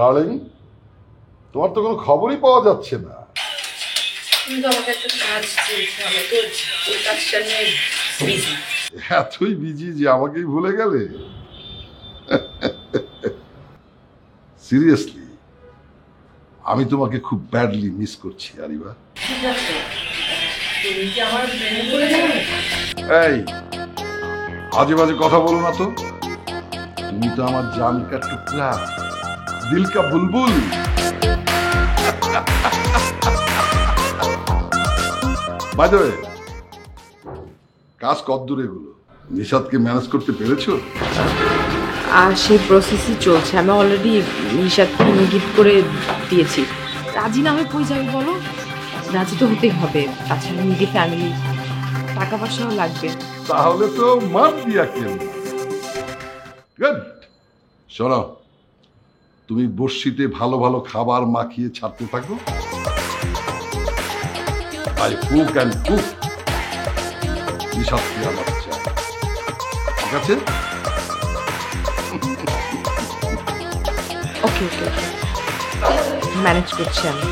Darling, তোমার তো কোনো খবরই পাওয়া যাচ্ছে না। এতই বিজি যে আমাকেই ভুলে গেলে? সিরিয়াসলি, আমি তোমাকে খুব ব্যাডলি মিস করছি আরিবা। এই আজে বাজে কথা বলো না তো। তুমি তো আমার জান কা টুকরা, দিল কা বুলবুল। বাই দ্য ওয়ে, কাজ কতদূর এগুলো? নিশাদকে ম্যানেজ করতে পেরেছো? আর সেই প্রসেসই চলছে। আমি অলরেডি নিশাদকে ইঙ্গিত করে দিয়েছি। রাজি না হয়ে কই যাবে বলো? রাজি তো হতেই হবে, তাছাড়া নিজে ফ্যামিলি, টাকা পয়সাও লাগবে। তাহলে তো মার দিয়া কেন। গুড। শোনো, তুমি বর্ষিতে ভালো ভালো খাবার মাখিয়ে ছাড়তে থাকো। I cook and cook. নিশাদকে আমার চাই, ঠিক আছে? ওকে ওকে, ম্যানেজ করছি আমি।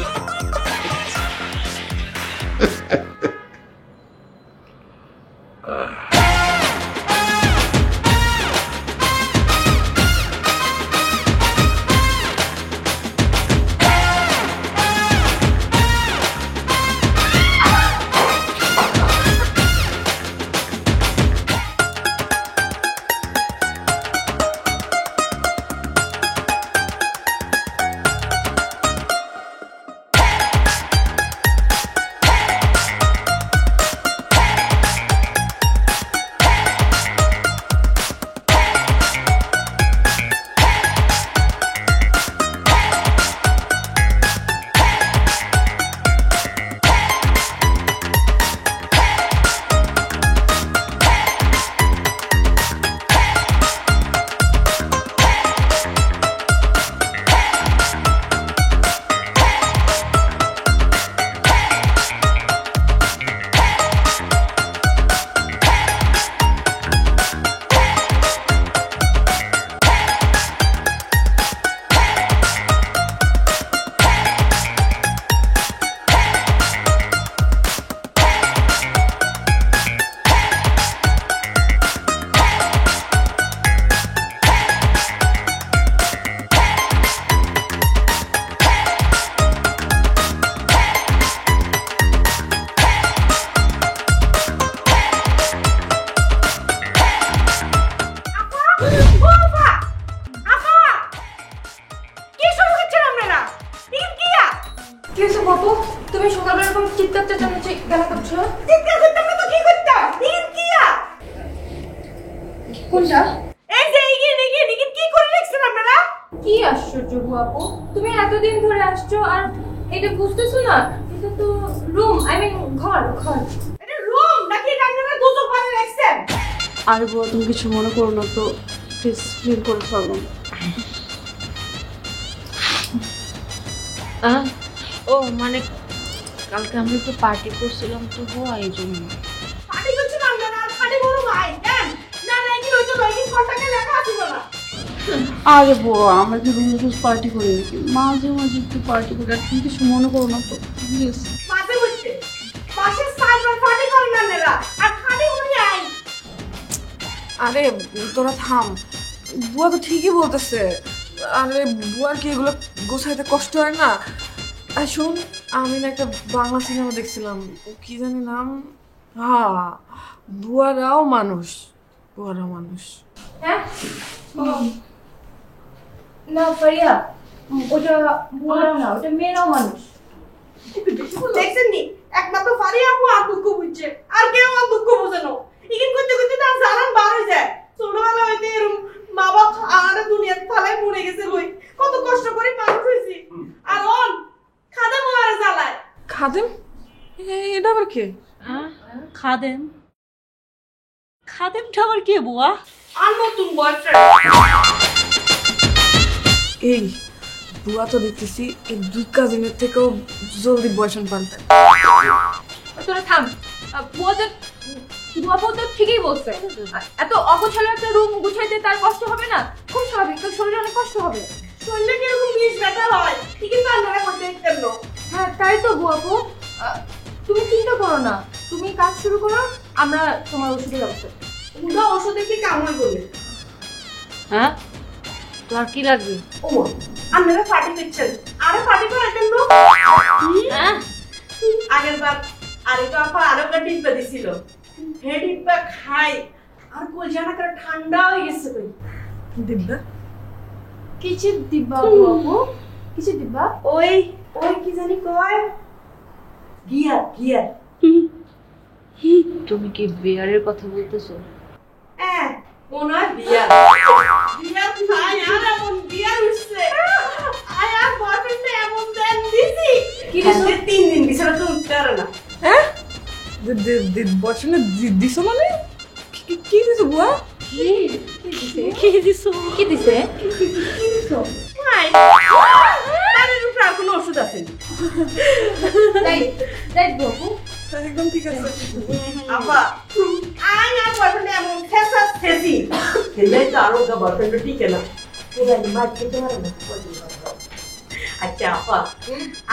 কি আশ্চর্য আপু, তুমি এতদিন ধরে আসছো আর এটা বুঝতেছো না? এটা তো রুম, আই মিন ঘর। এটা রুম নাকি এটা আপনারা দুটো ঘরে রাখছেন? আর বউ, তুমি কিছু মনে করো না তো, প্লিজ ক্লিন করে ফেলো। ও মানে কালকে আমরা একটু পার্টি করছিলাম তো হওয়া, এই জন্য। পার্টি করছিলাম না, আর পার্টি বড় ভাই দেন না নাকি হইতো নাকি কন্টাক্টে লেখা আছে না? আরে বউ, আমরা কি রোজ পার্টি করি নাকি? মাঝে মাঝে একটু পার্টি করি, আর তুমি কিছু মনে করো না তো প্লিজ। মাঝে হচ্ছে পাশে সাইবার পার্টি করেন না নেরা, আর খালি উনি আই। আরে তোরা থাম, বুয়া তো ঠিকই বলতেছে। আরে বুয়ার কি এগুলো গোছাইতে কষ্ট হয় না? আর শোন, আমি না একটা বাংলা সিনেমা দেখছিলাম, কি জানি নাম, হ্যাঁ, বুয়ারাও মানুষ। হ্যাঁ না ফারিয়া, ওটা বুয়ারাও না, ওটা মেয়েরাও মানুষ। দেখছেন নি, একমাত্র ফারিয়া আপু আর দুঃখ বুঝছে, আর কেউ আর দুঃখ বোঝে না। ইকিন করতে করতে তার জানান বার হয়ে যায়। ছোটবেলা হইতে এরকম মা বাপ আর দুনিয়ার থালায় মরে গেছে লই, কত কষ্ট করে মানুষ হয়েছি। আর অন খাদেম আর জ্বালায়। খাদেম? এটা আবার কে? খাদেম? খাদেমটা আবার কে বুয়া? আর নতুন বয়ফ্রেন্ড। এই বুয়া তো দেখতেছি এই দুই কাজিনের থেকেও জলদি বয়সন পাল্টায়। তোরা থাম, বুয়া তো ঠিকই বলছে। এত অগোছালো একটা রুম গুছাইতে তার কষ্ট হবে না? খুব স্বাভাবিক, তোর শরীরে অনেক কষ্ট হবে। শরীরে কিরকম বিষ ব্যথা হয় ঠিক কিন্তু আপনারা করতে দিতেন না। হ্যাঁ তাই তো বুয়াপু, তুমি চিন্তা করো না, তুমি কাজ শুরু করো, আমরা তোমার ওষুধের ব্যবস্থা করব। উদা ওষুধে কি কামড় করবে? হ্যাঁ তোমার কি লাগবে? ও আপনারা পার্টি করছেন, আরে পার্টি করাইতেন না? হ্যাঁ আগের বার আরে তো আপা আরো একটা ডিব্বা দিছিল, হে ডিব্বা খাই আর কলজানা করে ঠান্ডা হয়ে গেছে কই। ডিব্বা কিসের দিব্যা বুয়াপু? কিসের দিব্যা? ওই ওই কি জানি কয় গিয়ার গিয়ার। তুমি কি বিয়ারের কথা বলতেছো? হ্যাঁ মনে হয় বিয়ার বিয়ার খাই আর এমন বিয়ার উঠছে আয় আর বয়ফ্রেন্ডে এমন দেন দিছি কি দিছো? 3 দিন বিছানা তো উঠতে পারে না। হ্যাঁ বসনে দিছো মানে কি দিছো বুয়া? কি দিছো? কি দিছে? ভাই তার উপর আর কোনো ওষুধ আছে না। তাই তাই বুয়াপু, একদম ঠিক আছে। আপা আয় আর বয়ফ্রেন্ডে এমন ফেসা ফেসি খেলে তো আরো গা বয়ফ্রেন্ড ঠিক না পুরো বাদ দিতে পারে না। আচ্ছা আপা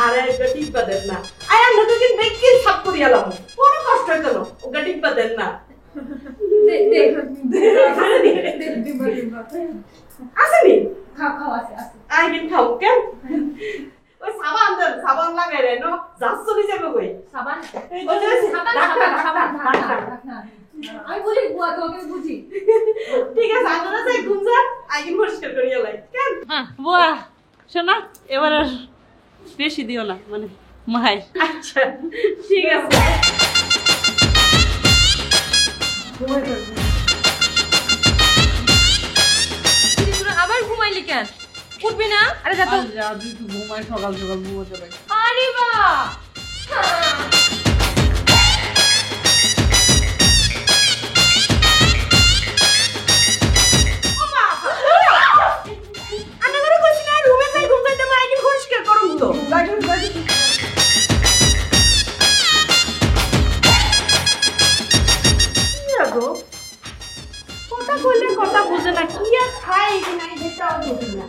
আর একটা টিপা দেন না, আয় আমরা দুদিন বেকিন সাপ করি এলাম কোনো কষ্ট হইতো না, ওটা টিপা দেন না। আসেনি খাও আছে আছে। আয় দিন খাও কেন ওই সাবান দেন, সাবান লাগাই রে নো যাস চলে যাবে কই সাবান ওই যে সাবান আমি বলি বুয়া তোকে বুঝি। ঠিক আছে আপনারা যাই ঘুম যান আইন পরিষ্কার করিয়া লাই কেন। বুয়া শোনা, এবার আর বেশি দিও না, মানে মাহাই। আচ্ছা ঠিক আছে আবার ঘুমাইলি কেন? উঠবি না? আরে যা তো। একটু ঘুমাই, সকাল সকাল ঘুমোতে পারি। আরে বাহ আমি করে কইছি না রুমে যাই ঘুম যাইতে আমি আইন পরিষ্কার করুম তো। কি গো কথা কইলে কথা বুঝে না, কি আর খাই কি নাই সেটাও বুঝি না।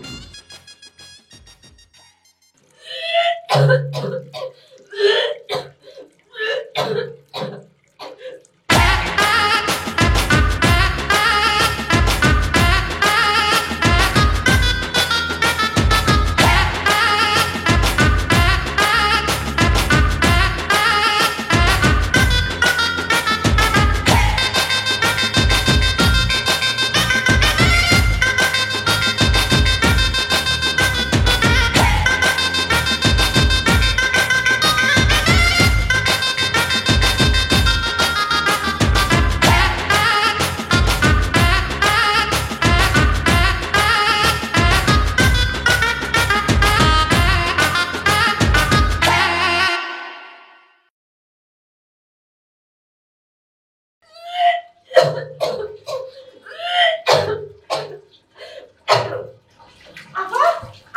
আপা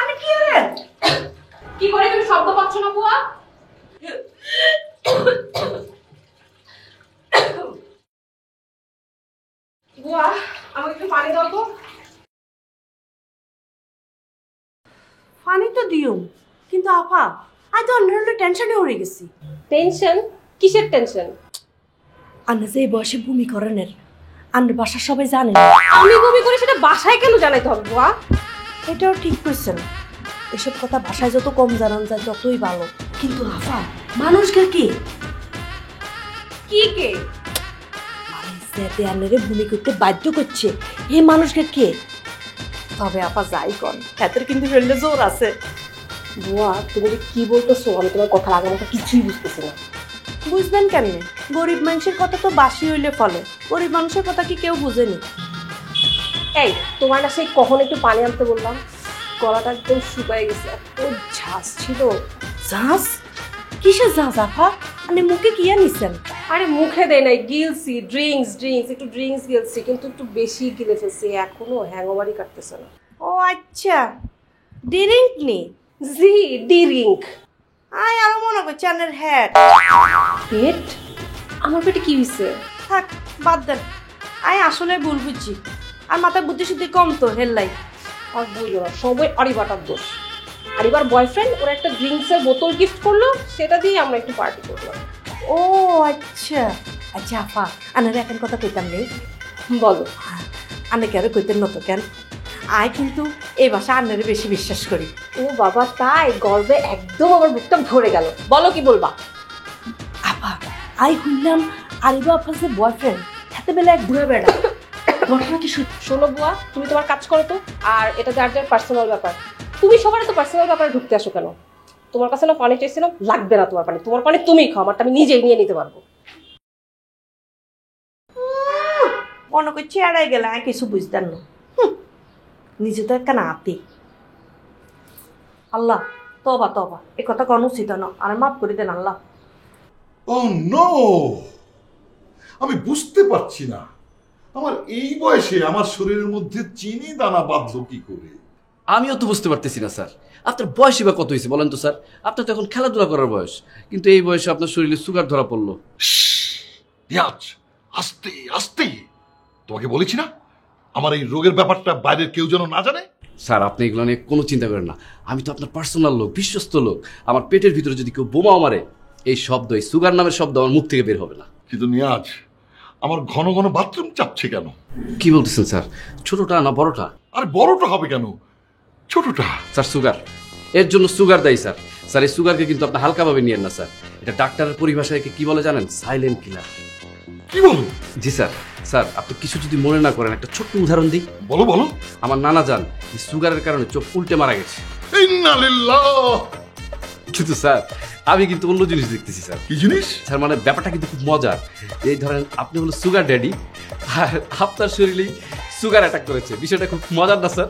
আমি কি হলেন? কি করে তুমি শব্দ পাচ্ছ না বুয়া? বুয়া আমাকে একটু পানি দাও তো। পানি তো দিও কিন্তু আপা আজ তো অন্য টেনশনে হয়ে গেছি। টেনশন? কিসের টেনশন? আপনি যে এই বয়সে ভূমি করেনের আপনার বাসার সবাই জানেন। আমি বমি করে সেটা বাসায় কেন জানাইতে হবে বুয়া? এটাও ঠিক কইছেন, এসব কথা ভাষায় যত কম জানান যায় ততই ভালো। কিন্তু আপা মানুষকে কি কি কে? যেতে আন্নারে ভূমি করতে বাধ্য করছে এই মানুষকে কে? তবে আপা যাই কর ক্ষেতের কিন্তু শরীরে জোর আছে। বুয়া তুমি যে কি বলতেছো আমি তোমার কথা লাগানোটা কিছুই বুঝতেছি না। বুঝবেন কেমনে? গরিব মানুষের কথা তো বাসি হইলে ফলে, গরিব মানুষের কথা কি কেউ বুঝেনি? এই তোমার না সেই কখন একটু পানি আনতে বললাম, গলাটা একদম শুকায় গেছে, এত ঝাঁজ ছিল। জাহাজ? কিসের জাহাজ আপা? আপনি মুখে কি আনিছেন? আরে মুখে দেয় নাই, গিলছি ড্রিঙ্কস একটু ড্রিঙ্কস গিলছি, কিন্তু একটু বেশি গিলে ফেলছি, এখনো হ্যাংওভারই কাটতেছে না। ও আচ্ছা, ড্রিঙ্ক নি? জি ড্রিঙ্ক। আয় আরো মনে করছি আপনার হেড। পেট? আমার পেটে কি হয়েছে? থাক বাদ দেন, আয় আসলে ভুল বুঝছি, আর মাথায় বুদ্ধি শুদ্ধি কম তো হেললাই। আর বুঝলো না, সবই আরিবাটার দোষ। আরিবার বয়ফ্রেন্ড ওরা একটা ড্রিঙ্কসের বোতল গিফট করলো, সেটা দিয়ে আমরা একটু পার্টি করলাম। ও আচ্ছা আচ্ছা আপা, আনারে এখন কথা কইতাম নেই। বলো। আনে কেন কইতেন না তো কেন? আয় কিন্তু এই ভাষা আন্নারে বেশি বিশ্বাস করি। ও বাবা, তাই? গর্বে একদম আমার বুকটা ভরে গেল। বলো কি বলবা? আপা আই হইলাম আরিবা আপার যে বয়ফ্রেন্ড, হাতে বেলা এক বুড়া বেড়া। ঘটনা কি সত্যি? শোনো বুয়া, তুমি তোমার কাজ করো তো। আর এটা যার যার পার্সোনাল ব্যাপার। তুমি সবার তো পার্সোনাল ব্যাপারে ঢুকতে আসো কেন? তোমার কাছে না পানি চাইছিলাম, লাগবে না তোমার পানি। তোমার পানি তুমিই খাও, আমারটা আমি নিজেই নিয়ে নিতে পারবো। মনে করছি এড়াই গেলে আমি কিছু বুঝতাম না। নিজে তো একটা নাতি। আল্লাহ তবা তবা, এ কথা কোন উচিত না, আর মাফ করে দেন আল্লাহ। ও নো, আমি বুঝতে পারছি না আমার এই বয়সে আমার শরীরের মধ্যে চিনি দানা বাঁধলো কি করে। আমিও তো বুঝতে পারতেছি না স্যার, আপনার বয়সই বা কত হয়েছে বলেন তো স্যার? আপনার তো এখন খেলাধুলা করার বয়স, কিন্তু এই বয়সে আপনার শরীরে সুগার ধরা পড়লো। রিয়াজ, আস্তে আস্তে। তোমাকে বলেছি না আমার এই রোগের ব্যাপারটা বাইরের কেউ যেন না জানে। স্যার আপনি এগুলো নিয়ে কোনো চিন্তা করেন না, আমি তো আপনার পার্সোনাল লোক, বিশ্বস্ত লোক। আমার পেটের ভিতরে যদি কেউ বোমাও মারে, এই শব্দ, এই সুগার নামের শব্দ আমার মুখ থেকে বের হবে না। কিন্তু নিয়াজ, আমার ঘন ঘন বাথরুম চাপছে কেন? কি বলতেছেন স্যার? ছোটটা না বড়টা? আরে বড়টা হবে কেন, ছোটটা। স্যার সুগার, এর জন্য সুগার দেয় স্যার। স্যার এই সুগারকে কিন্তু আপনি হালকাভাবে নিয়েন না স্যার। এটা ডাক্তারের পরিভাষায় একে কি বলে জানেন? Silent killer. কি বলো? জি স্যার। স্যার আপনি কিছু যদি মনে না করেন, একটা ছোট্ট উদাহরণ দিই। বলো বলো। আমার নানা যান এই সুগারের কারণে চোখ উল্টে মারা গেছে। ইন্না লিল্লাহ। কিন্তু স্যার আমি কিন্তু অন্য জিনিস দেখতেছি স্যার। কি জিনিস? স্যার মানে ব্যাপারটা কিন্তু খুব মজার। এই ধরেন আপনি হলো সুগার ড্যাডি, আর আপনার শরীরেই সুগার অ্যাটাক করেছে। বিষয়টা খুব মজার না স্যার?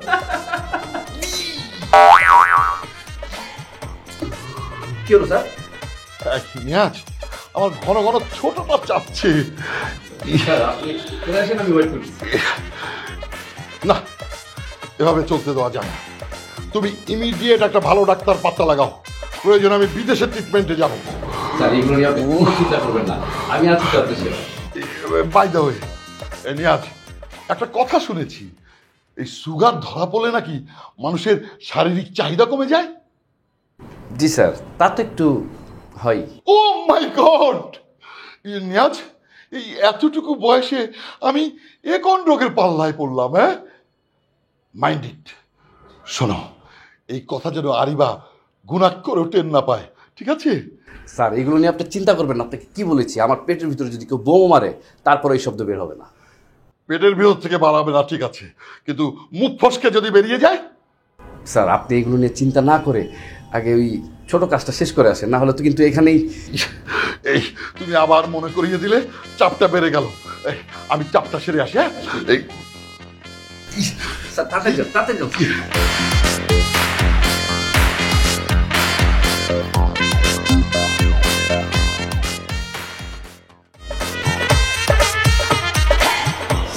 কি হলো স্যার? নিয়াজ, আমার ঘন ঘন ছোটটা চাপছে। স্যার আপনি চলে আসেন, আমি ওয়েট করছি। না, এভাবে চলতে দেওয়া যায় না। তুমি ইমিডিয়েট একটা ভালো ডাক্তার পাত্তা লাগাও, প্রয়োজন আমি বিদেশে ট্রিটমেন্টে যাবো। স্যার এগুলো নিয়ে আপনি কোনো চিন্তা করবেন না, আমি আছি তো আপনার সাথে। বাই দ্য ওয়ে, নিয়াজ, একটা কথা শুনেছি, এই সুগার ধরা পড়লে নাকি মানুষের শারীরিক চাহিদা কমে যায়। জি স্যার, তা তো একটু হয়। ও মাই গড! নিয়াজ, এই এতটুকু বয়সে আমি এ কোন রোগের পাল্লায় পড়লাম? হ্যাঁ, মাইন্ড ইট। শোনো, এই কথা যেন আরিবা গুনাহ করে টের না পায়, ঠিক আছে? স্যার এগুলো নিয়ে আপনি চিন্তা করবেন না। আপনাকে কি বলেছি, আমার পেটের ভিতরে যদি কেউ বোমা মারে, তারপরে এই শব্দ বের হবে না। পেটের ভিতর থেকে বাড়াবে না, ঠিক আছে, কিন্তু মুখ ফসকে যদি বেরিয়ে যায়? স্যার আপনি এগুলো নিয়ে চিন্তা না করে আগে ওই ছোট কাজটা শেষ করে আসেন, না হলে তো কিন্তু এখানেই। এই তুমি আবার মনে করিয়ে দিলে, চাপটা বেড়ে গেল। এই, আমি চাপটা সেরে আসি। হ্যাঁ, এই স্যার তাড়াতাড়ি যান, তাড়াতাড়ি যান।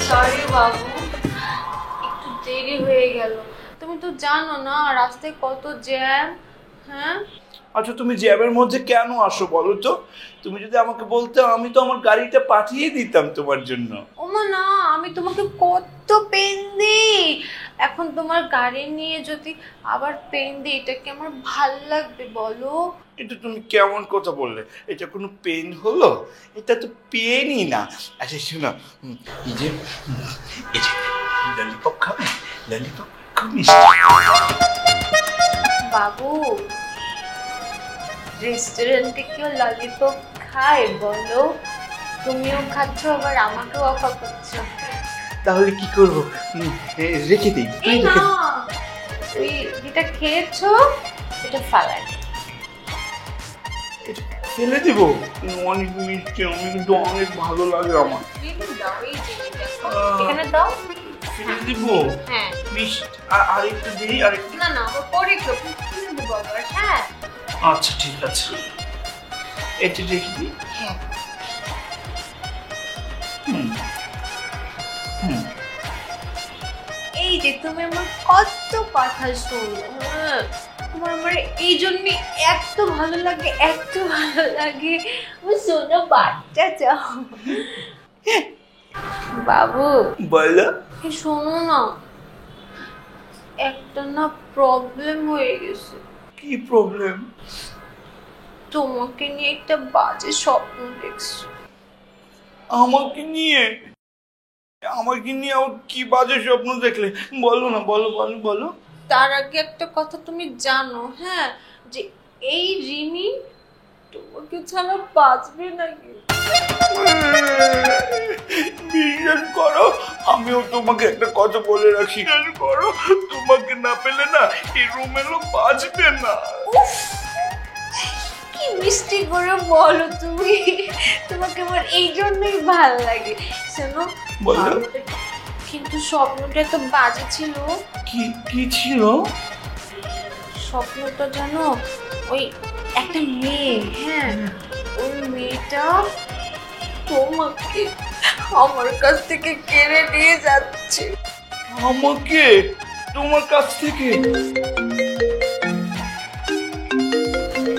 সরি বাবু, একটু দেরি হয়ে গেল। তুমি তো জানো না রাস্তায় কত জ্যাম। হ্যাঁ আচ্ছা তুমি জ্যামের মধ্যে কেন আসো বলো তো? তুমি যদি আমাকে বলতে, আমি তো আমার গাড়িটা পাঠিয়ে দিতাম তোমার জন্য। ওমা না, আমি তোমাকে কত পেন দিই। এখন তোমার গাড়ি নিয়ে যদি আবার পেন দিই, এটা কি আমার ভাল লাগবে বলো? এটা তুমি কেমন কথা বললে? এটা কোনো পেন হলো? এটা তো পেনই না। আচ্ছা শোনো, এই যে ললিপপ খাবে? ললিপপ খুব মিষ্টি। বাবু, রেস্টুরেন্টে কেউ ললিপপ খায় বলো? তুমিও খাচ্ছ, আবার আমাকেও অফার করছো। তাহলে কি করবো? রেখে দিই। এই না, ওই যেটা খেয়েছো এটা ফালাই। ফেলে দিব? অনেক মিষ্টি, আমি কিন্তু অনেক ভালো লাগে আমার। দাও, এই যে এখানে দাও। ফেলে দিব? হ্যাঁ মিষ্টি আর একটু দিই, আর একটু। না না, আবার পরে কেউ ফেলে দেবো আবার। হ্যাঁ আচ্ছা ঠিক আছে, এটা রেখে দিই। হ্যাঁ। এই যে তুমি আমার কত কথা শোনো। হ্যাঁ, তোমার আমার এই জন্য এত ভালো লাগে, এত ভালো লাগে। আমার শোনো বাচ্চা চাও। বাবু বলো। শোনো না, একটা না প্রবলেম হয়ে গেছে। কি প্রবলেম? তোমাকে নিয়ে একটা বাজে স্বপ্ন দেখছি। আমাকে নিয়ে? আমাকে নিয়ে আবার কি বাজে স্বপ্ন দেখলে? বলো না, বলো বলো বলো। তার আগে একটা কথা তুমি জানো, হ্যাঁ, যে এই রিমি তোমাকে ছাড়া বাঁচবে নাকি? বিশ্বাস করো, আমিও তোমাকে একটা কথা বলে রাখি, বিশ্বাস করো, তোমাকে না পেলে না এই রুমেরও বাঁচবে না। কি মিষ্টি করে বলো তুমি, তোমাকে আমার এই জন্যই ভালো লাগে। শোনো, বলো। কিন্তু স্বপ্নটা তো বাজে ছিল। কি কি ছিল? স্বপ্নটা জানো, ওই একটা মেয়ে, হ্যাঁ, ওই মেয়েটা তোমাকে আমার কাছ থেকে কেড়ে নিয়ে যাচ্ছে। আমাকে তোমার কাছ থেকে?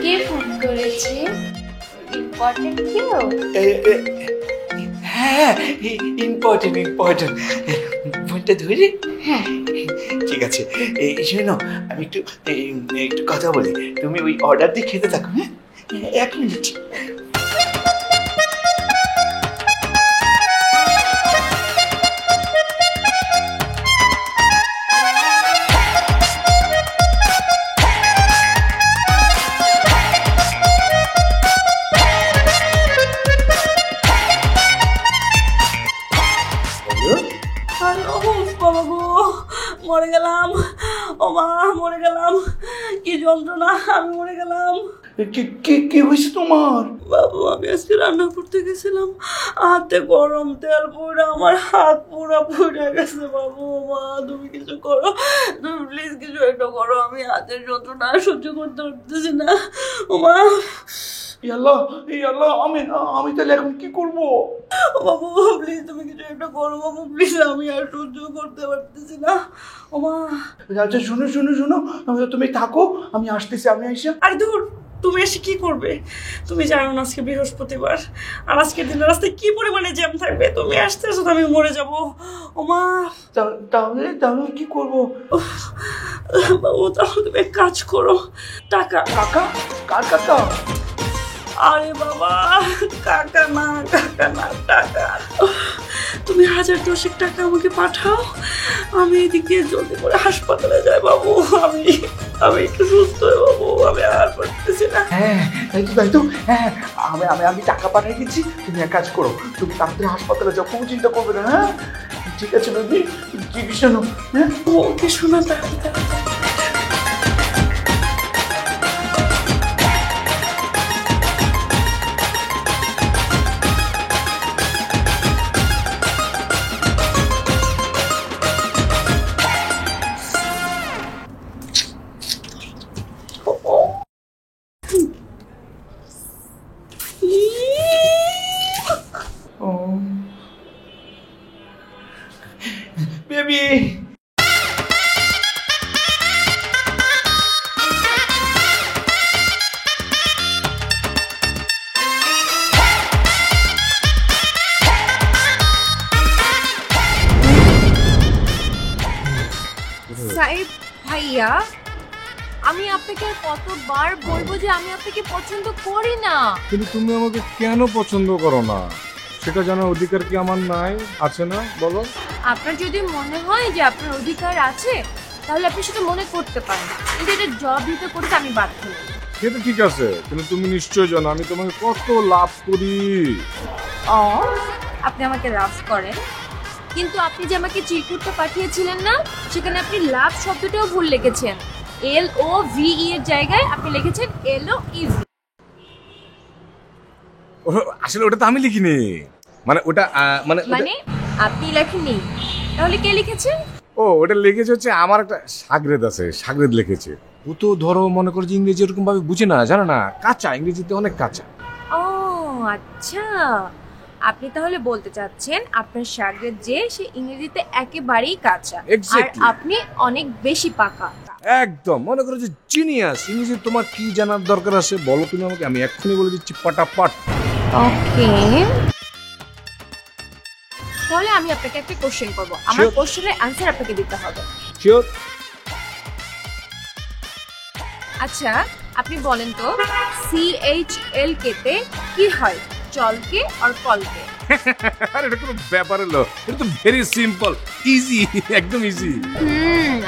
কে ফোন করেছে? ইম্পর্টেন্ট কেউ? হ্যাঁ, ইম্পর্টেন্ট ইম্পর্টেন্ট। ফোনটা ধরে? হ্যাঁ। ঠিক আছে, এই শোনো, আমি একটু একটু কথা বলি, তুমি ওই অর্ডার দিয়ে খেতে থাকো। হ্যাঁ, 1 মিনিট। বাবা গো, মরে গেলাম। ও মা, মরে গেলাম। কি যন্ত্রণা, আমি মরে গেলাম। কি হয়েছে তোমার? বাবু, আমি আজকে রান্না করতে গেছিলাম, হাতে গরম তেল পড়ে আমার হাত পুরো পুড়ে গেছে। বাবু, মা, তুমি কিছু করো, তুমি প্লিজ কিছু একটা করো, আমি হাতের যন্ত্রণা সহ্য করতে পারতেছি না। ও মা, আল্লাহ, আল্লাহ, আমি তাহলে এখন কি করব? বাবু প্লিজ তুমি কিছু একটা করো বাবু, প্লিজ, আমি আর সহ্য করতে পারতেছি না। ও মা। আচ্ছা, শুনো শুনো শুনো, তুমি থাকো, আমি আসতেছি, আমি আইসা। আরে দূর, তুমি এসে কি করবে? তুমি জানো না আজকে বৃহস্পতিবার, আর আজকের দিনে রাস্তায় কি পরিমাণে জ্যাম থাকবে। তুমি আসতেছো তো আমি মরে যাবো। ও মা। তাহলে তাহলে কি করবো? বাবু, তাহলে তুমি এক কাজ করো, টাকা। কাকা? কার কাকা? আরে বাবা, কাকা না, কাকা না, টাকা। তুমি 1000 টাকা আমাকে পাঠাও, আমি এদিকে জলদি করে হাসপাতালে যাই। বাবু, আমি একটু সুস্থ হই বাবু, আমি আর পারতেছি না। হ্যাঁ, তাই তো, হ্যাঁ, আমি টাকা পাঠিয়ে দিচ্ছি, তুমি এক কাজ করো, তুমি তাড়াতাড়ি হাসপাতালে যাও, কোনো চিন্তা করবে না। হ্যাঁ, ঠিক আছে বেবি, কি শোনো? হ্যাঁ, ওকে, শোনা তাড়াতাড়ি। বেবি। সাইদ ভাইয়া, আমি আপনাকে আর কতবার বলবো যে আমি আপনাকে পছন্দ করি না। কিন্তু তুমি আমাকে কেন পছন্দ করো না সেটা জানার অধিকার কি আমার নাই? আছে না, বলো? আপনার যদি মনে হয় যে আপনার অধিকার আছে তাহলে আপনি সেটা মনে করতে পারেন, কিন্তু এটা জব দিতে করতে আমি বাধ্য নই। সেটা ঠিক আছে, কিন্তু তুমি নিশ্চয় জানো আমি তোমাকে কত লাভ করি। আপনি আমাকে লাভ করেন, কিন্তু আপনি যে আমাকে চিরকুটটা পাঠিয়েছিলেন না, সেখানে আপনি লাভ শব্দটাও ভুল লিখেছেন। LOVE এর জায়গায় আপনি লিখেছেন LOEV। আসলে ওটা তো আমি লিখিনি, মানে ওটা মানে আপনি লেখেননি, তাহলে কে লিখেছেন? ওটা লিখেছে হচ্ছে আমার একটা সাগরেদ আছে, সাগরেদ লিখেছে। ও তো ধরো মনে করো যে ইংরেজি এরকম ভাবে বুঝে না, জানো না, কাঁচা, ইংরেজিতে অনেক কাঁচা। ও আচ্ছা, আপনি তাহলে বলতে চাচ্ছেন আপনার সাগরেদ যে সে ইংরেজিতে একেবারেই কাঁচা, আর আপনি অনেক বেশি পাকা। একদম, মনে করো যে জিনিয়াস। ইংরেজি তোমার কি জানার দরকার আছে বলো তুমি আমাকে, আমি এক্ষুনি বলে দিচ্ছি পটাপট। ওকে, তাহলে আমি আপনাকে একটা কোশ্চেন করব, আমার কোশ্চেনের অ্যানসার আপনাকে দিতে হবে। শিওর? আচ্ছা আপনি বলেন তো CHLK তে কি হয়, চলকে আর কলকে? আরে এটা কোনো ব্যাপার হলো, এটা তো ভেরি সিম্পল, ইজি, একদম ইজি।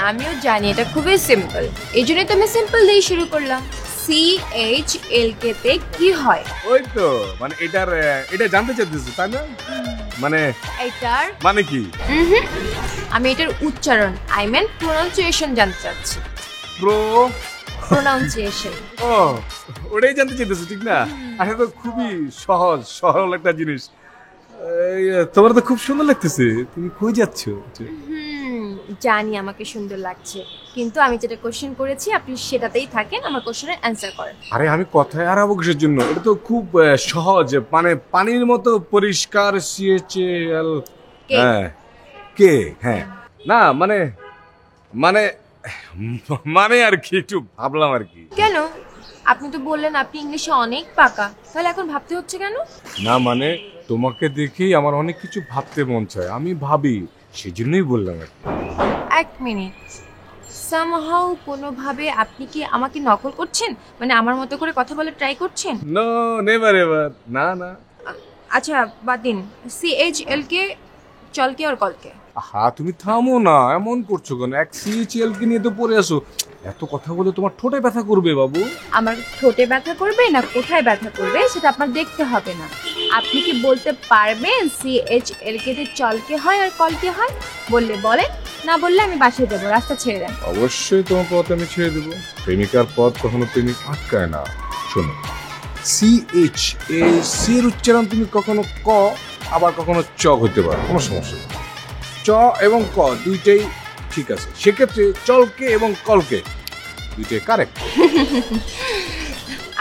আমিও জানি এটা খুবই সিম্পল, এই জন্যই তো আমি সিম্পল দিয়ে শুরু করলাম। CHLK তে কি হয়? ওই তো মানে এটা জানতে চাইতেছো তাই না? মানে এটার মানে কি? আমি এটার উচ্চারণ প্রোনাউন্সিয়েশন জানতে চাচ্ছি। প্রোনাউন্সিয়েশন। ও ওটাই জানতে চাইতেছো, ঠিক না? আরে তো খুবই সহজ সরল একটা জিনিস। তোমার তো খুব সুন্দর লাগতেছে, তুমি কই যাচ্ছ? জানি আমাকে সুন্দর লাগছে, কিন্তু আমি যেটা কোশ্চেন করেছি আপনি সেটাতেই থাকেন, আমার কোশ্চেনের অ্যান্সার করেন। আরে আমি কথায় আরাবো কিসের জন্য? এটা তো খুব সহজ, মানে পানির মতো পরিষ্কার। CHL কে? হ্যাঁ না মানে মানে মানে আর কি, একটু ভাবলাম আর কি। কেন? আপনি তো বললেন আপনি ইংলিশে অনেক পাকা, তাহলে এখন ভাবতে হচ্ছে কেন? না মানে তোমাকে দেখেই আমার অনেক কিছু ভাবতে মন চায়, আমি ভাবি, সেজন্যই বললাম আর কি। এক মিনিট, সামহাউ কোনোভাবে আপনি কি আমাকে নকল করছেন, মানে আমার মতো করে কথা বলে ট্রাই করছেন? নো, নেভার এভার, না না। আচ্ছা বাদ দিন, CHLK চলকে আর কলকে। তুমি থামো না, এমন করছো কেন? এক CHL কে নিয়ে তো পড়ে আসো, এত কথা বলে তোমার ঠোঁটে ব্যথা করবে বাবু। আমার ঠোঁটে ব্যথা করবে না কোথায় ব্যথা করবে সেটা আপনার দেখতে হবে না। আপনি কি বলতে পারবেন CHLK তে চলকে হয় আর কলকে হয়? বললে বলেন, না বললে আমি বাসায় যাবো, রাস্তা ছেড়ে দেন। অবশ্যই তোমার পথ আমি ছেড়ে দেবো, প্রেমিকার পথ কখনো প্রেমিক আটকায় না। শোনো, CHAC উচ্চারণ তুমি কখনো ক আবার কখনো চ হতে পারো, কোনো সমস্যা নেই। চ এবং ক দুইটাই ঠিক আছে, সেক্ষেত্রে চলকে এবং কলকে দুইটাই কারেক্ট।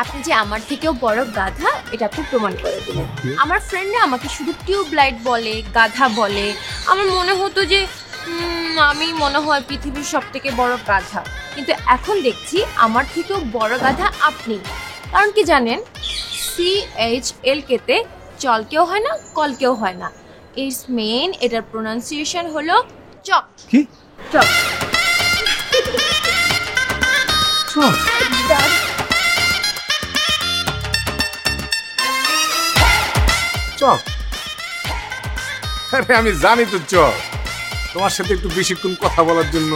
আপনি যে আমার থেকেও বড় গাধা এটা আপনি প্রমাণ করে দিলেন। আমার ফ্রেন্ডরা আমাকে শুধু টিউবলাইট বলে, গাধা বলে। আমার মনে হতো যে আমি মনে হয় পৃথিবীর সব থেকে বড় গাধা, কিন্তু এখন দেখছি আমার থেকেও বড় গাধা আপনি। কারণ কি জানেন, CHLK তে চলকেও হয় না কলকেও হয় না, ইটস মেন এটার প্রোনাউন্সিয়েশন হলো চক। কি? চক। চক? চক? আরে আমি জানি তো চক, তোমার সাথে একটু বেশিক্ষণ কথা বলার জন্য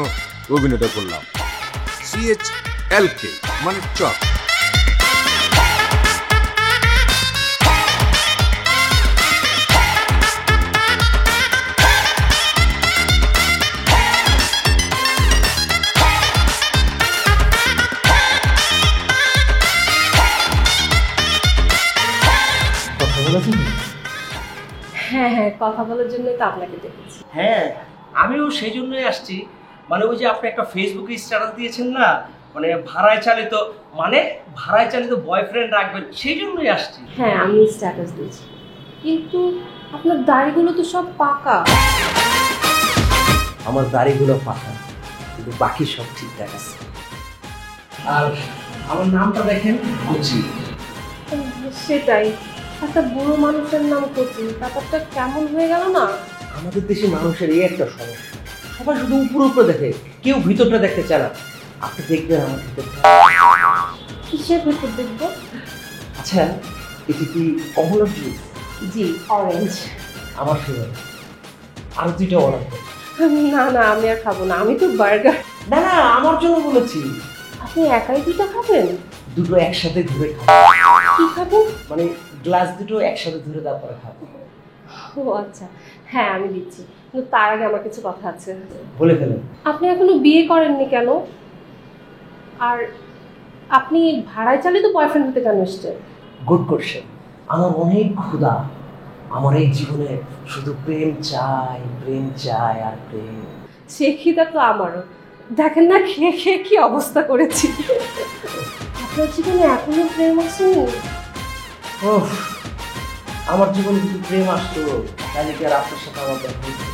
অভিনয়টা করলাম। CHLK মানে চক। হ্যাঁ হ্যাঁ, কথা বলার জন্যই তো আপনাকে ডেকেছি। হ্যাঁ, আমিও সেই জন্যই আসছি। মানে ওই যে আপনি একটা ফেসবুকে স্ট্যাটাস দিয়েছেন না, মানে ভাড়ায় চালিত বয়ফ্রেন্ড রাখবেন, সেই জন্যই আসছি। হ্যাঁ আমি স্ট্যাটাস দিয়েছি, কিন্তু আপনার দাড়িগুলো তো সব পাকা। আমার দাড়িগুলো পাকা, কিন্তু বাকি সব ঠিকঠাক আছে। আর আমার নামটা দেখেন, কচি। সেটাই, একটা বুড়ো মানুষের নাম কচি, ব্যাপারটা কেমন হয়ে গেল না? আমাদের দেশে মানুষের এই একটা সমস্যা, সবাই শুধু উপরে উপরে দেখে, কেউ ভিতরটা দেখতে চায় না। আপনি দেখবেন আমার ভিতরটা। কিসের ভেতর দেখবো? আচ্ছা, এটি কি কমলা জুস? জি, অরেঞ্জ। আমার ফেভারিট। আর দুইটা অর্ডার করুন। না না, আমি আর খাবো না, আমি তো বার্গার। না না, আমার জন্য বলেছি। আপনি একাই দুটো খাবেন? দুটো একসাথে ধরে খাবো। কি খাবেন? মানে গ্লাস দুটো একসাথে ধরে তারপরে খাবো। ও আচ্ছা, হ্যাঁ আমি দিচ্ছি, কিন্তু তার আগে আমার কিছু কথা আছে। বলে ফেলেন। আপনি এখনো বিয়ে করেননি কেন? আর আপনি ভাড়ায় চালিত বয়ফ্রেন্ড হতে কেন এসছেন? Good question. আমার অনেক ক্ষুধা, আমার এই জীবনে শুধু প্রেম চাই, প্রেম চাই আর প্রেম। সে খিদা তো আমারও, দেখেন না খেয়ে খেয়ে কি অবস্থা করেছি। আপনার জীবনে এখনো প্রেম আসেনি? ওহ, আমার জীবনে যদি প্রেম আসতো তাহলে কি আর আপনার সাথে আমার দেখা হতো?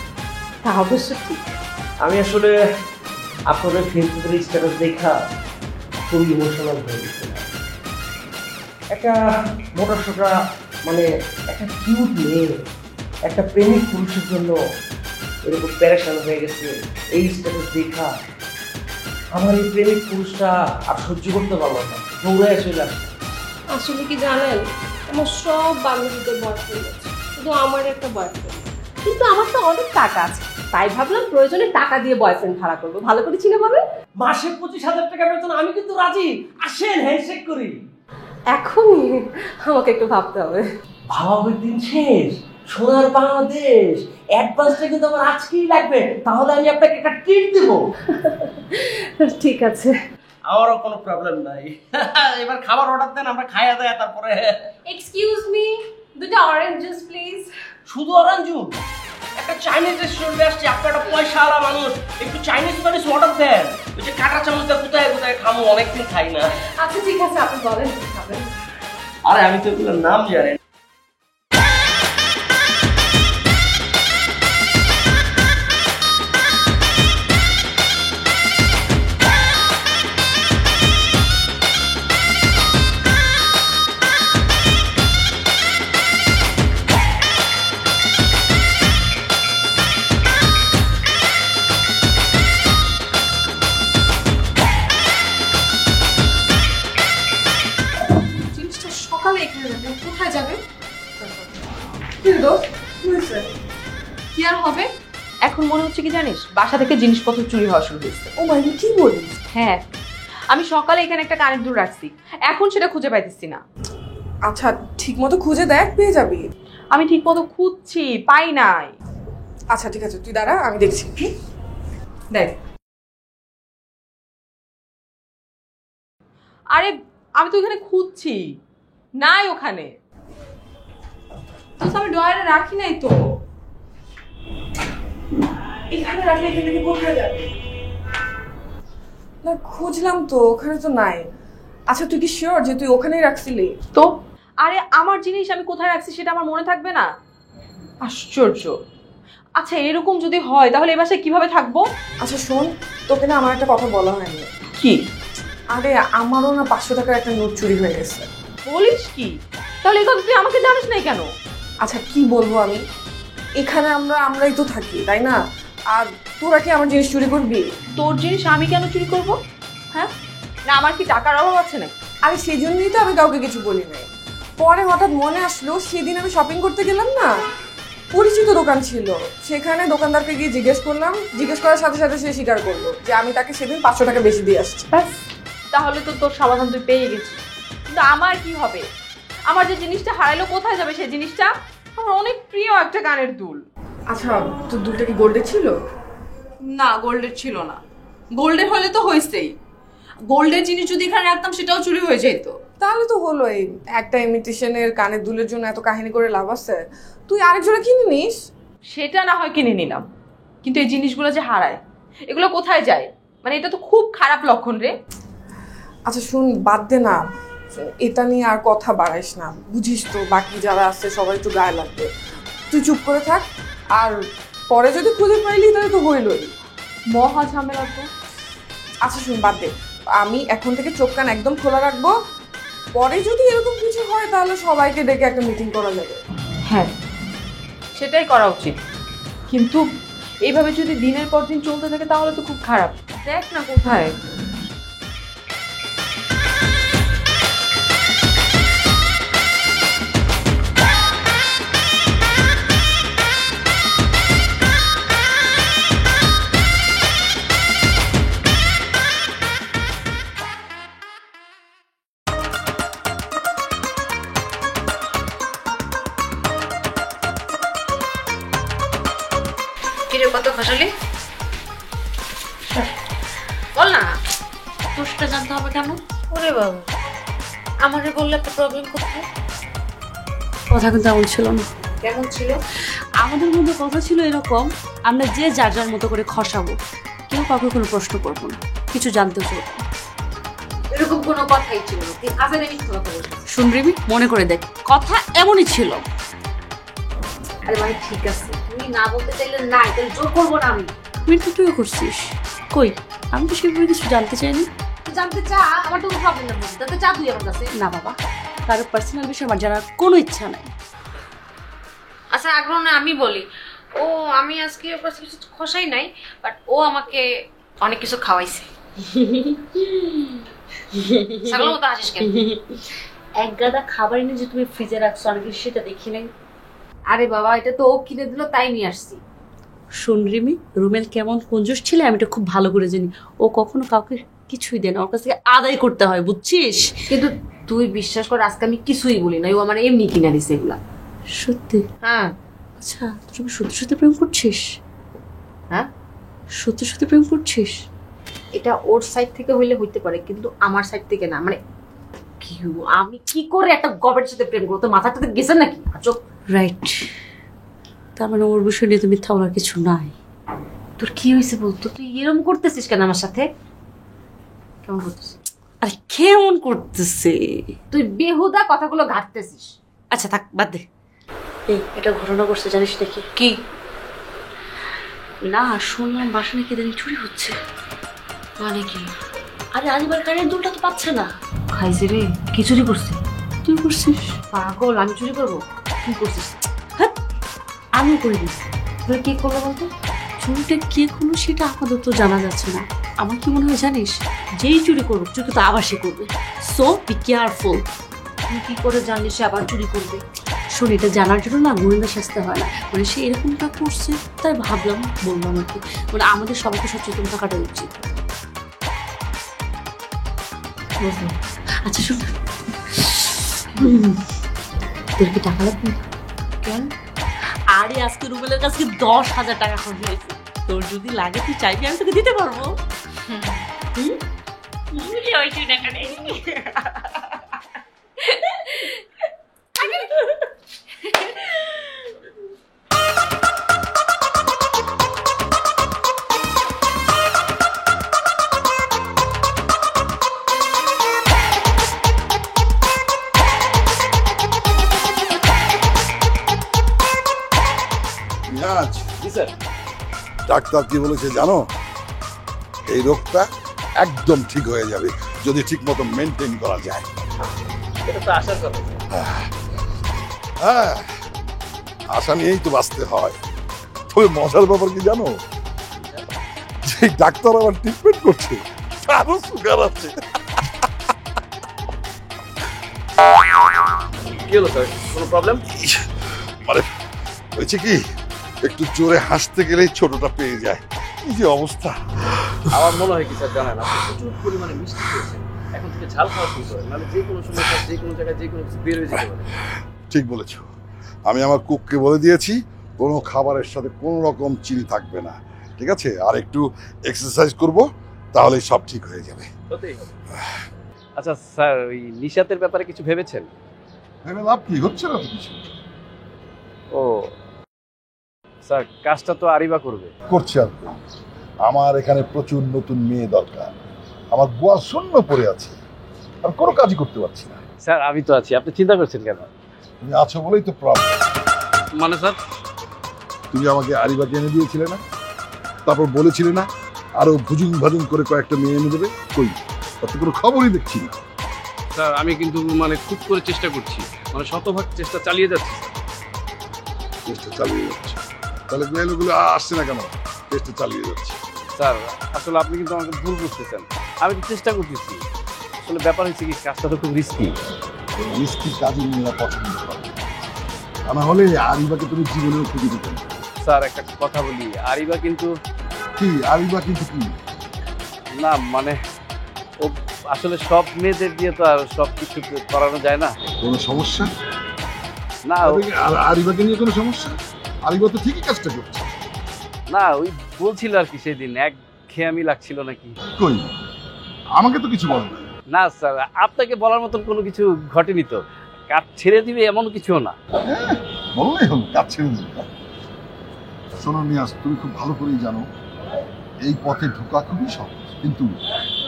তা অবশ্য ঠিক। আমি আসলে আপনাদের ফেসবুকের স্ট্যাটাস দেখা খুবই ইমোশনাল হয়ে গেছিলাম। একটা মোটা সোটা, মানে একটা কিউট মেয়ে একটা প্রেমিক পুরুষের জন্য এরকম প্যারেশান হয়ে গেছে, এই স্ট্যাটাস দেখা আমার এই প্রেমিক পুরুষটা আর সহ্য করতে পারলো না, দৌড়ে চলে আসছে। আসলে কি জানেন, আমার সব বান্ধবীদের বয়ফ্রেন্ড আছে, শুধু আমার একটা বয়ফ্রেন্ড। কিন্তু আমার তো অনেক টাকা আছে, তাই ভাবলাম প্রয়োজনে টাকা দিয়ে বয়ফ্রেন্ড ভাড়া করবো। ভালো করে চিনে বলেন। মাসে 25,000 টাকা বেতন, আমি কিন্তু রাজি। আসেন হ্যান্ডশেক করি। এখনই আমাকে একটু ভাবতে হবে। ভাবাবের দিন শেষ। সোনার বাংলাদেশ অ্যাডভান্সটা কিন্তু আমার আজকেই লাগবে, তাহলে আমি আপনাকে একটা ট্রিট দেবো। ঠিক আছে, আমারও কোনো প্রবলেম নাই। এবার খাবার অর্ডার দেন, আমরা খাইয়া দেয় তারপরে। এক্সকিউজ মি, দুটো অরেঞ্জ জুস প্লিজ। শুধু অরেঞ্জ জুস? একটা চাইনিজ রেস্টুরেন্টে আসছি, আপনি একটা পয়সাওয়ালা মানুষ, একটু চাইনিজ অর্ডার দেন। ওই যে কাঁটা চামচটা কোথায় কোথায় খামো, অনেকদিন খাই না। আচ্ছা ঠিক আছে, আপনি বলেন কি খাবেন। আরে আমি তো এগুলোর নাম জানি না। জিনিসটা সকালে এখানে রাখলাম, কোথায় যাবে? কি আর হবে? এখন মনে হচ্ছে কি জানিস, বাসা থেকে জিনিসপত্র চুরি হওয়া শুরু হয়েছে। ও মাই গড, কি বলিস? হ্যাঁ, আমি সকালে এখানে একটা কানের দুল রাখছি, এখন সেটা খুঁজে পাইতেছি না। আচ্ছা ঠিক মতো খুঁজে দেখ, পেয়ে যাবি। আমি ঠিক মতো খুঁজছি, পাই নাই। আচ্ছা ঠিক আছে, তুই দাঁড়া, আমি দেখছি। দেখ, আরে আমি তো এখানে খুঁজছি, নাই ওখানে। তো আমি ডয়ারে রাখি নাই তো। এখানে রাখলে এখান থেকে কোথায় যাবে? না খুঁজলাম তো, ওখানে তো নাই। আচ্ছা তুই কি শিওর যে তুই ওখানেই রাখছিলি? তো আরে আমার জিনিস আমি কোথায় রাখছি সেটা আমার মনে থাকবে না? আশ্চর্য। আচ্ছা এরকম যদি হয় তাহলে এই বাসায় কিভাবে থাকবো? আচ্ছা শোন, তোকে না আমার একটা কথা বলা হয়নি। কি? আরে আমারও না 500 টাকার একটা নোট চুরি হয়ে গেছে। বলিস কি? তাহলে এই কথা তুই আমাকে জানিস নাই কেন? আচ্ছা কি বলবো আমি, এখানে আমরাই তো থাকি তাই না? আর তোরা কি আমার জিনিস চুরি করবি? তোর জিনিস আমি কেন চুরি করব? হ্যাঁ, না আমার কি টাকার অভাব আছে নাকি? আরে সেই জন্যই তো আমি কাউকে কিছু বলি নাই। পরে হঠাৎ মনে আসলো, সেদিন আমি শপিং করতে গেলাম না, পরিচিত দোকান ছিল, সেখানে দোকানদারকে গিয়ে জিজ্ঞেস করলাম। জিজ্ঞেস করার সাথে সাথে সে স্বীকার করলো যে আমি তাকে সেদিন 500 টাকা বেশি দিয়ে আসছি। ব্যাস, তাহলে তো তোর সমাধান তুই পেয়ে গেছিস। কিন্তু আমার কি হবে? আমার যে জিনিসটা হারাইলো কোথায় যাবে? সেই জিনিসটা আমার অনেক প্রিয় একটা কানের দুল। আচ্ছা তোর দুলটা কি গোল্ডের ছিল? না, গোল্ডের ছিল না। গোল্ডের হলে তো হয়েছেই, গোল্ডের জিনিস যদি এখানে রাখতাম সেটাও চুরি হয়ে যেত। তাহলে তো হলোই। একটা ইমিটেশনের কানের দুলের জন্য এত কাহিনী করে লাভ আছে? তুই আরেকজোড়া কিনে নিস। সেটা না হয় কিনে নিলাম, কিন্তু এই জিনিসগুলো যে হারায়, এগুলো কোথায় যায়? মানে এটা তো খুব খারাপ লক্ষণ রে। আচ্ছা শুন, বাদ দে না, এটা নিয়ে আর কথা বাড়াইস না। বুঝিস তো বাকি যারা আছে সবাই একটু গায়ে লাগবে। তুই চুপ করে থাক, আর পরে যদি খুঁজে পাইলি তাহলে তো হইলই। মহা ঝামেলা তো। আচ্ছা শুন, বাদ দে, আমি এখন থেকে চোখ কান একদম খোলা রাখবো। পরে যদি এরকম কিছু হয় তাহলে সবাইকে ডেকে একটা মিটিং করা যাবে। হ্যাঁ, সেটাই করা উচিত। কিন্তু এইভাবে যদি দিনের পর দিন চলতে থাকে তাহলে তো খুব খারাপ। দেখ না কোথায়। কিরে কত ফসলি বল না, দোষটা জানতে হবে কেন? ওরে বাবা, আমারে বললে একটা প্রবলেম কোথায়? কথা কিন্তু এমন ছিল না। কেমন ছিল? আমাদের মধ্যে কথা ছিল এরকম, আমরা যে যার যার মতো করে খসাবো, কেউ কাউকে কোনো প্রশ্ন করবো না, কিছু জানতে চাই। এরকম কোনো কথাই ছিল না, তুই আজারে মিথ্যা কথা বলছিস। শুনবি, মনে করে দেখ, কথা এমনই ছিল। আরে মানে ঠিক আছে, তুই না বলতে চাইলে নাই, তাহলে জোর করবো না আমি। মিথ্যা তুইও করছিস? কই, আমি তো সেভাবে কিছু জানতে চাইনি। তুই জানতে চা, আমার তো প্রবলেম না, তাতে চা তুই আমার কাছে। না বাবা, কারো পার্সোনাল বিষয় আমার জানার কোনো ইচ্ছা নাই। আচ্ছা আগ্রহ না, আমি বলি, ও আমি আজকে ওর কাছে কিছু খসাই নাই, বাট ও আমাকে অনেক কিছু খাওয়াইছে। ছাগলের মতো হাসিস কেন? এক গাদা খাবার এনে যে তুমি ফ্রিজে রাখছো আমি কিন্তু সেটা দেখি নাই। আরে বাবা, এটা তো ও কিনে দিল তাই নিয়ে আসছি। শোন রিমি, রুমেল কেমন কঞ্জুস ছিল আমি এটা খুব ভালো করে জানি। ও কখনো কাউকে কিছুই দেয় না, ওর কাছ থেকে আদায় করতে হয়, বুঝছিস? কিন্তু তুই বিশ্বাস কর, আজকে আমি কিছুই বলি না, ও আমার এমনি কিনে দিছে এগুলা। সত্যি? হ্যাঁ। আচ্ছা, তুমি সত্যি সত্যি প্রেম করছিস? হ্যাঁ, সত্যি সত্যি প্রেম করছিস? এটা ওর সাইড থেকে হইলে হইতে পারে, কিন্তু আমার সাইড থেকে না। মানে আমি কি করে একটা গবের সাথে প্রেম করবো? তোর মাথাটা তো গেছে নাকি? চোখ রাইট, তার মানে ওর বিষয় নিয়ে তো মিথ্যা বলার কিছু নাই। তোর কি হয়েছে বলতো? তুই এরকম করতেছিস কেন আমার সাথে? কেমন করতেছিস? আরে কেমন করতেছে? তুই বেহুদা কথাগুলো ঘাটতেছিস। আচ্ছা থাক, বাদ দে। এই এটা ঘটনা করছে জানিস নাকি? কি? না, শুনলাম বাসা নাকি দিন চুরি হচ্ছে। মানে কি? আরে আলিবার কানের দুলটা তো পাচ্ছে না। খাইছে রে, কি চুরি করছে? তুই করছিস? পাগল, আমি চুরি করবো? তুই করছিস? হ্যাঁ, আমি করে দিচ্ছি। তাহলে কি করবো বলতো? চুরিটা কে করলো সেটা আপাতত জানা যাচ্ছে না। আমার কি মনে হয় জানিস, যেই চুরি করুক চুরি তো আবার সে করবে। So be careful. তুই কি করে জানলি সে আবার চুরি করবে? শোন, এটা জানার জন্য না গোয়েন্দা সাজতে হয় না। মানে সে এরকমটা করছে তাই ভাবলাম বললাম আর কি। মানে আমাদের সবাইকে সচেতন থাকাটা উচিত। বুঝলি? আচ্ছা শোন, তোর কি টাকা লাগবে? কেন? আরে আজকে রুবেলের কাছে 10,000 টাকা খরচ হয়েছে। তোর যদি লাগে তুই চাইবি আমি তোকে দিতে পারবো। ওই টাকা নেই। মিরাজ, জি স্যার। ডাক্তার কি বলেছে জানো? এই রোগটা একদম ঠিক হয়ে যাবে যদি ঠিক মতো মেনটেন করা যায়। এটা তো আশার কথা। হ্যাঁ, আশা নিয়েই তো বাঁচতে হয়। তবে মজার ব্যাপার কি জানো? যে ডাক্তার আবার ট্রিটমেন্ট করছে তারও সুগার আছে। কি হলো স্যার, কোনো প্রবলেম? মানে হয়েছে কি, একটু জোরে হাসতে গেলেই ছোটটা পেয়ে যায়। কি যে অবস্থা! আমার মনে হয় কি স্যার জানেন, আপনি প্রচুর পরিমাণে মিষ্টি খেয়েছেন। এখন থেকে ঝাল খাওয়া শুরু করেন, নাহলে যে কোনো সময় স্যার যে কোনো জায়গায় যে কোনো কিছু বের হয়ে যেতে পারে। ঠিক বলেছো। আমি আমার কুককে বলে দিয়েছি কোনো খাবারের সাথে কোনো রকম চিনি থাকবে না, ঠিক আছে? আর একটু এক্সারসাইজ করব, তাহলেই সব ঠিক হয়ে যাবে। হতেই হবে। আচ্ছা স্যার, ওই নিশাতের ব্যাপারে কিছু ভেবেছেন? ভেবে লাভ কি, হচ্ছে না তো কিছু। ও স্যার, কাজটা তো আরিবা করবে। করছে আর কি। আমার এখানে প্রচুর নতুন মেয়ে দরকার। আমার গোয়া শূন্য পড়ে আছে, আর কোনো কাজই করতে পারছি না। স্যার আমি তো আছি, আপনি চিন্তা করছেন কেন? তুমি আছো বলেই তো প্রবলেম। মানে স্যার? তুমি আমাকে আরিবাকে এনে দিয়েছিলে না? তারপর বলেছিলে না আরো ভুজুং ভাজুং করে কয়েকটা মেয়ে এনে দেবে? কই, তার তো কোনো খবরই দেখছি না। স্যার আমি কিন্তু মানে খুব করে চেষ্টা করছি, মানে শতভাগ চেষ্টা চালিয়ে যাচ্ছি। চেষ্টা চালিয়ে যাচ্ছে, তাহলে মেয়েগুলো আসছে না কেন? চেষ্টা চালিয়ে যাচ্ছে। স্যার আসলে আপনি কিন্তু আমাকে ভুল বুঝতেছেন, আমি তো চেষ্টা করতেছি। আসলে ব্যাপার হচ্ছে কি, কাজটা তো খুব রিস্কি। রিস্কি কাজই মেয়েরা পছন্দ করে, তা না হলে আরিবাকে তুমি জীবনেও খুঁজে দিতে না। স্যার একটা কথা বলি, আরিবা কিন্তু কি? আরিবা কিন্তু কি? না মানে ও আসলে সব মেয়েদের দিয়ে তো আর সব কিছু করানো যায় না। কোনো সমস্যা না আরিবাকে নিয়ে? কোনো সমস্যা? আরিবা তো ঠিকই কাজটা করছে। না ওই বলছিল আর কি সেদিন, এক খেয়ামি লাগছিল নাকি। কই, আমাকে তো কিছু বলে না। না স্যার, আপনাকে বলার মতন কোনো কিছু ঘটেনি তো। কাজ ছেড়ে দিবে এমন কিছুও না। বললেই হলো কাজ ছেড়ে দিবে। শোনো নিয়াজ, তুমি খুব ভালো করেই জানো এই পথে ঢোকা খুবই সহজ, কিন্তু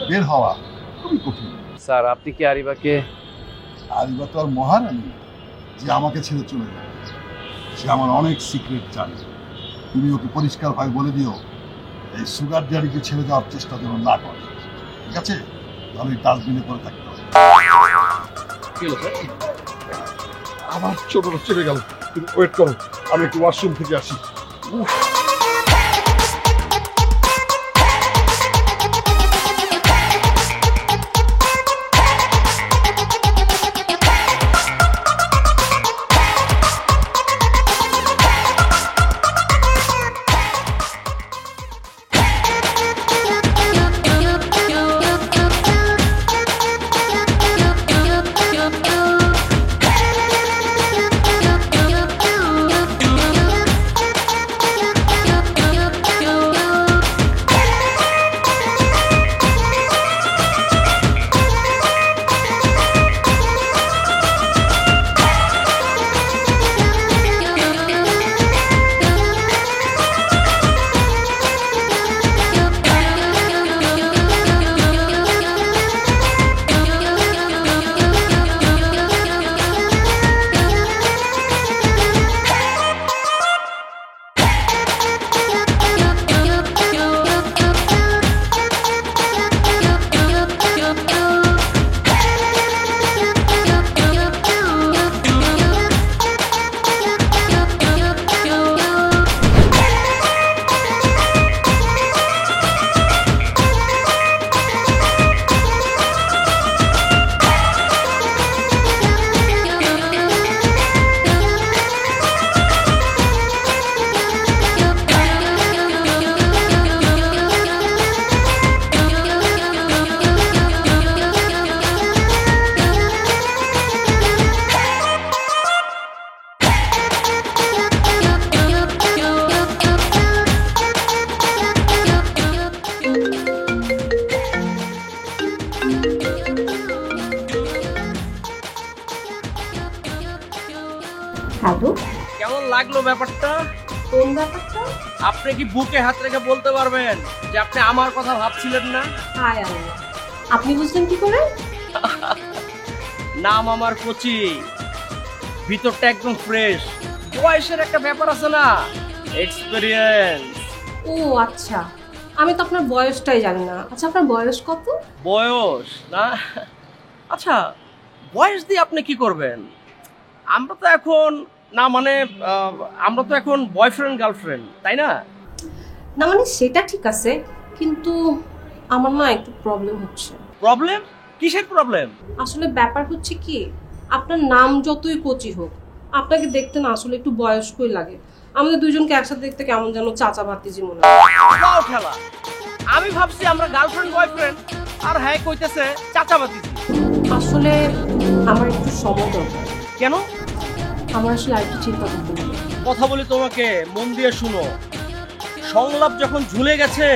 বের হওয়া খুবই কঠিন। স্যার আপনি কি আরিবাকে? আরিবা তো আর মহারানী যে আমাকে ছেড়ে চলে যাবে। সে আমার অনেক সিক্রেট জানে। তুমি ওকে পরিষ্কারভাবে বলে দিও এই সুগার ড্যাডিকে ছেড়ে যাওয়ার চেষ্টা যেন না করে, ঠিক আছে? তাহলে ডাস্টবিনে করে থাকতে হবে। কি হলো স্যার? আমার ছোটটা চেপে গেল, তুমি ওয়েট করো, আমি একটু ওয়াশরুম থেকে আসি। হ্যালো, কেমন লাগলো ব্যাপারটা? কোন ব্যাপারটা? আপনি কি বুকে হাত রেখে বলতে পারবেন যে আপনি আমার কথা ভাবছিলেন না? হায় আল্লাহ, আপনি বুঝলেন কি করে? নাম আমার কোচি, ভিতরটা একদম ফ্রেশ। বয়সের একটা ব্যাপার আছে না, এক্সপেরিয়েন্স। ও আচ্ছা, আমি তো আপনার বয়সটাই জানি না। আচ্ছা, আপনার বয়স কত? বয়স না, আচ্ছা বয়স দিয়ে আপনি কি করবেন? আমরা তো এখন না মানে আমরা তো এখন বয়ফ্রেন্ড গার্লফ্রেন্ড, তাই না? না মানে সেটা ঠিক আছে, কিন্তু আমার না একটু প্রবলেম হচ্ছে। প্রবলেম? কিসের প্রবলেম? আসলে ব্যাপার হচ্ছে কি, আপনার নাম যতই কচি হোক, আপনাকে দেখতে না আসলে একটু বয়স্কই লাগে। আমাদের দুইজনকে একসাথে দেখতে কেমন যেন চাচা ভাতিজি মনে হয়। বাও খেলা, আমি ভাবছি আমরা গার্লফ্রেন্ড বয়ফ্রেন্ড, আর হ্যাঁ কইতেছে চাচা ভাতিজি। আসলে আমার একটু সময় দরকার। কেন? আমার আসলে আর একটু চিন্তা করতে হবে। কথা বলি তোমাকে, মন দিয়ে শুনো। সংলাপ যখন ঝুলে গেছে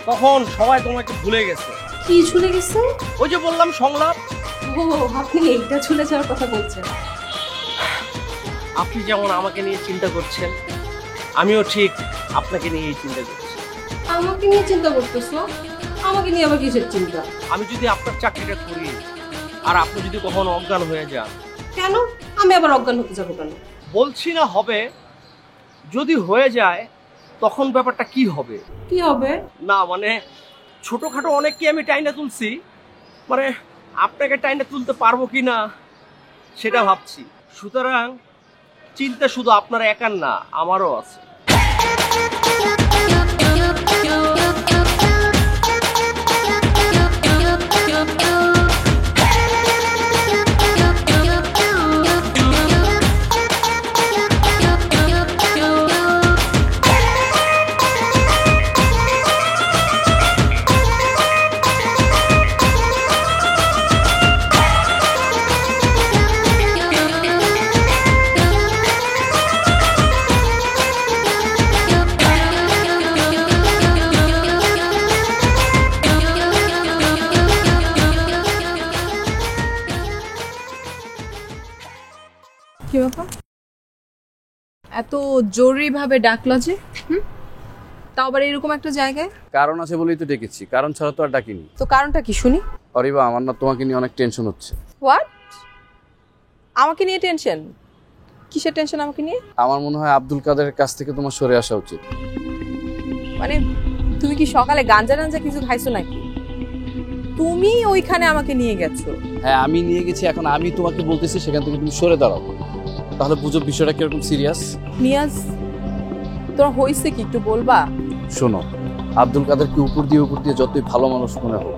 তখন সবাই তোমাকে ভুলে গেছে। কি ঝুলে গেছে? ওই যে বললাম সংলাপ। ও, আপনি এইটা ঝুলে যাওয়ার কথা বলছেন? আপনি যেমন আমাকে নিয়ে চিন্তা করছেন, আমিও ঠিক আপনাকে নিয়েই চিন্তা করছি। আমাকে নিয়ে চিন্তা করতেছো? আমাকে নিয়ে আবার কিসের চিন্তা? আমি যদি আপনার চাকরিটা করি আর আপনি যদি কখনো অজ্ঞান হয়ে যান। কেন? আমি আবার অজ্ঞান হতে যাবো কেন? বলছি না হবে, যদি হয়ে যায় তখন ব্যাপারটা কি হবে? কি হবে? না মানে ছোটখাটো অনেককে আমি টাইনা তুলছি, মানে আপনাকে টাইনা তুলতে পারবো কি না সেটা ভাবছি। সুতরাং চিন্তা শুধু আপনার একার না, আমারও আছে। কি ব্যাপার, এত জরুরি ভাবে ডাকলো যে? তাও আবার এরকম একটা জায়গায়? কারণ আছে বলেই তো ডেকেছি, কারণ ছাড়া তো আর ডাকিনি। তো কারণটা কি শুনি? অরিবা, আমার না তোমাকে নিয়ে অনেক টেনশন হচ্ছে। হোয়াট? আমাকে নিয়ে টেনশন? কিসের টেনশন আমাকে নিয়ে? আমার মনে হয় আব্দুল কাদেরের কাছ থেকে তোমার সরে আসা উচিত। মানে তুমি কি সকালে গাঞ্জা টাঞ্জা কিছু খাইছো নাকি? তুমি ওইখানে আমাকে নিয়ে গেছো? হ্যাঁ আমি নিয়ে গেছি, এখন আমি তোমাকে বলতেছি সেখান থেকে তুমি সরে দাঁড়াও, তাহলে বুঝো বিষয়টা কিরকম সিরিয়াস। নিয়াজ, তোমার হয়েছে কি একটু বলবা? শোনো, আব্দুল কাদেরকে উপর দিয়ে যতই ভালো মানুষ মনে হোক,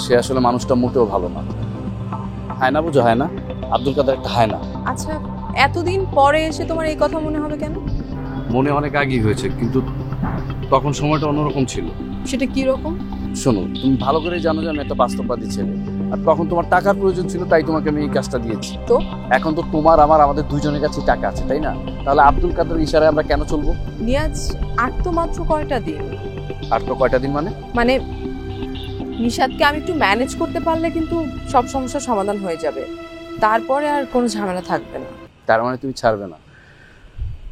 সে আসলে মানুষটা মোটেও ভালো না। হায়না বুঝো? হায়না, আব্দুল কাদের একটা হায়না। আচ্ছা, এতদিন পরে এসে তোমার এই কথা মনে হবে কেন? মনে অনেক আগেই হয়েছে, কিন্তু তখন সময়টা অন্যরকম ছিল। সেটা কি রকম? শোনো, তুমি ভালো করে জানো যে আমি একটা বাস্তববাদী ছেলে, আর তখন তোমার টাকার প্রয়োজন ছিল, তাই তোমাকে আমি এই কাজটা দিয়েছি। তো এখন তো তোমার আমাদের দুইজনের কাছে টাকা আছে, তাই না? তাহলে আব্দুল কাদের ইশারায় আমরা কেন চলবো? নিয়াজ, আর তো মাত্র কয়টা দিন। আর তো কয়টা দিন মানে নিশাদকে আমি একটু ম্যানেজ করতে পারলে কিন্তু সব সমস্যার সমাধান হয়ে যাবে, তারপরে আর কোনো ঝামেলা থাকবে না। তার মানে তুমি ছাড়বে না?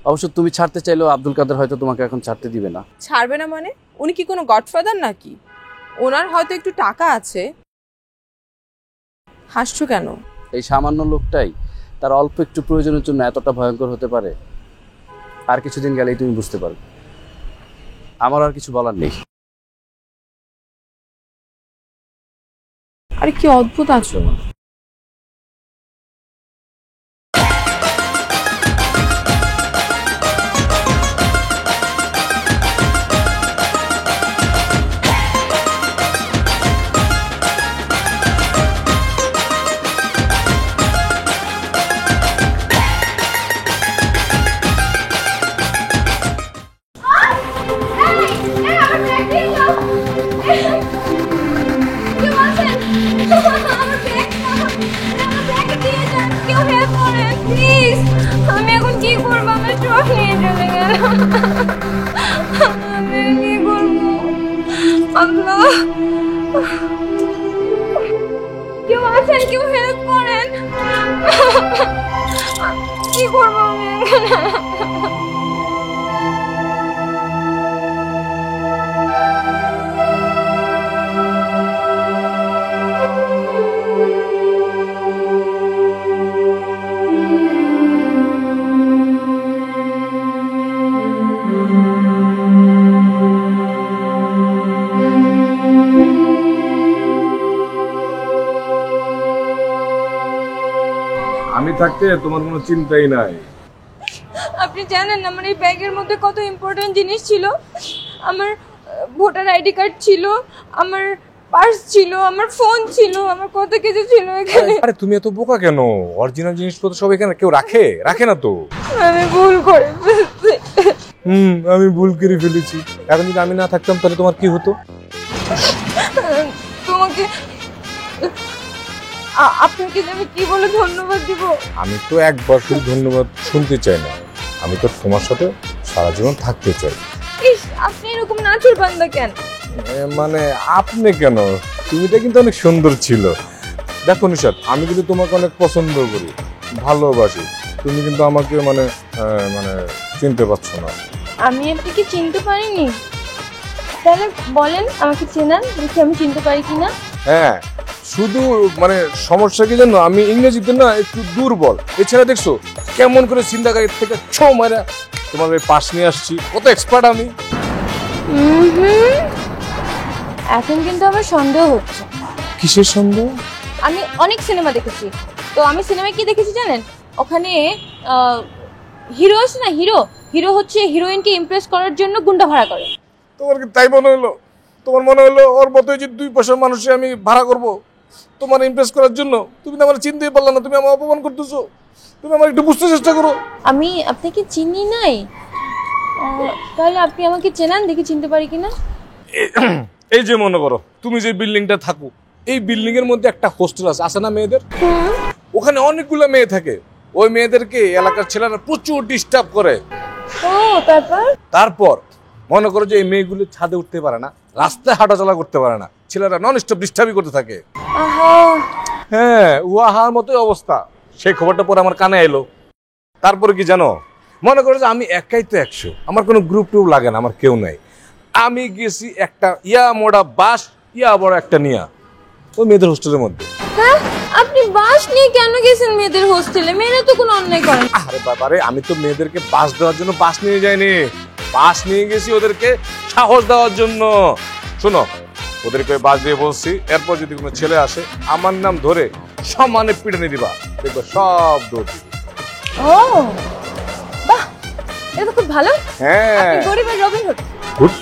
অবশ্য তুমি ছাড়তে চাইলেও আব্দুল কাদের হয়তো তোমাকে এখন ছাড়তে দিবে না। ছাড়বে না মানে? উনি কি কোনো গডফাদার নাকি? ওনার হয়তো একটু টাকা আছে। হাসছো কেন? এই সামান্য লোকটাই তার অল্প একটু প্রয়োজনের জন্য এতটা ভয়ঙ্কর হতে পারে। আর কিছুদিন গেলেই তুমি বুঝতে পারবে। আমার আর কিছু বলার নেই। আরে কি অদ্ভুত আছো। আমি এখন কি করবো? আমার চোখ নিয়ে চলে গেল। আমি কি করবো? আল্লাহ, কেউ আছেন? কেউ হেল্প করেন। কি করবো আমি না। আমি থাকতে তোমার কোনো চিন্তাই নাই। আপনি জানেন আমার এই ব্যাগের মধ্যে কত ইম্পর্টেন্ট জিনিস ছিল। আমার ভোটার আইডি কার্ড ছিল, আমার পার্স ছিল, আমার ফোন ছিল, আমার কত কিছু ছিল এখানে। আরে তুমি এত বোকা কেন? অরিজিনাল জিনিসপত্র সব এখানে কেউ রাখে না তো। আমি ভুল করে ফেলছি। আমি ভুল করে ফেলেছি। এখন যদি আমি না থাকতাম তাহলে তোমার কি হতো? তোমাকে আপনাকে আমি কি বলে ধন্যবাদ দিব? আমি তো একবার শুধু ধন্যবাদ শুনতে চাই না, আমি তো তোমার সাথে সারা জীবন থাকতে চাই। ইস, আপনি এরকম নাচুর বান্দা কেন? মানে আপনি কেন? তুমিটা কিন্তু অনেক সুন্দর ছিল। দেখো নিশাত, আমি কিন্তু তোমাকে অনেক পছন্দ করি, ভালোবাসি। তুমি কিন্তু আমাকে মানে চিনতে পারছো না। আমি আপনাকে চিনতে পারিনি? তাহলে বলেন, আমাকে চেনান, দেখি আমি চিনতে পারি কিনা। হ্যাঁ, শুধু মানে সমস্যা কি জানো, আমি ইংরেজিতে না একটু দুর্বল। এছাড়া দেখছো কেমন করে চিন্তাকারীর থেকে ছো মারা তোমার পাশ নিয়ে আসছি, কত এক্সপার্ট আমি। এখন কিন্তু আমার সন্দেহ হচ্ছে। কিসের সন্দেহ? আমি অনেক সিনেমা দেখেছি, তো আমি সিনেমায় কি দেখেছি জানেন? ওখানে হিরো আছে না, হিরো হচ্ছে হিরোইনকে ইমপ্রেস করার জন্য গুন্ডা ভাড়া করে। তোমার কি তাই মনে হলো? তোমার মনে হলো ওর মতো যে 2 পয়সার মানুষে আমি ভাড়া করব তোমার ইমপ্রেস করার জন্য? তুমি তো আমার চিনতেই পারলা না, তুমি আমার অপমান করতেছো। তুমি আমার একটু বুঝতে চেষ্টা করো। আমি আপনাকে চিনি নাই, তাহলে আপনি আমাকে চেনান, দেখি চিনতে পারি কিনা। এই যে মনে করো তুমি যে বিল্ডিংটা থাকো, এই বিল্ডিং এর মধ্যে একটা হোস্টেল আছে না মেয়েদের? ওখানে অনেকগুলো মেয়ে থাকে। ওই মেয়েদেরকে এলাকার ছেলেরা প্রচুর ডিস্টার্ব করে। ও তারপর মনে করো যে এই মেয়েগুলো ছাদে উঠতে পারে না, রাস্তায় হাঁটাচলা করতে পারে না, ছেলেরা নন স্টপ ডিস্টার্বই করতে থাকে। হ্যাঁ, উহার মতোই অবস্থা। সেই খবরটা পরে আমার কানে এলো। তারপরে কি জানো, মনে করো যে আমি একাই তো 100, আমার কোনো গ্রুপ টুপ লাগে না, আমার কেউ নাই। আমি গেছি একটা মোড়া বাস, বড় একটা নিয়া ওই মেয়েদের হোস্টেলের মধ্যে। হ্যাঁ, আপনি বাস নিয়ে কেন গেছেন মেয়েদের হোস্টেলে? মেয়েরা তো কোনো অন্যায় করে না। আরে বাবারে, আমি তো মেয়েদেরকে বাস দেওয়ার জন্য বাস নিয়ে যাইনি, বাস নিয়ে গেছি ওদেরকে সাহস দেওয়ার জন্য। শোনো, ওদেরকে বাস দিয়ে বলছি, এরপর যদি কোনো ছেলে আসে আমার নাম ধরে সমানে পিটানি দিবা, দেখবো সব দৌড় দিবে। ও বাহ, এটা তো খুব ভালো। হ্যাঁ, আপনি গরিবের রবিন হুড। হুড?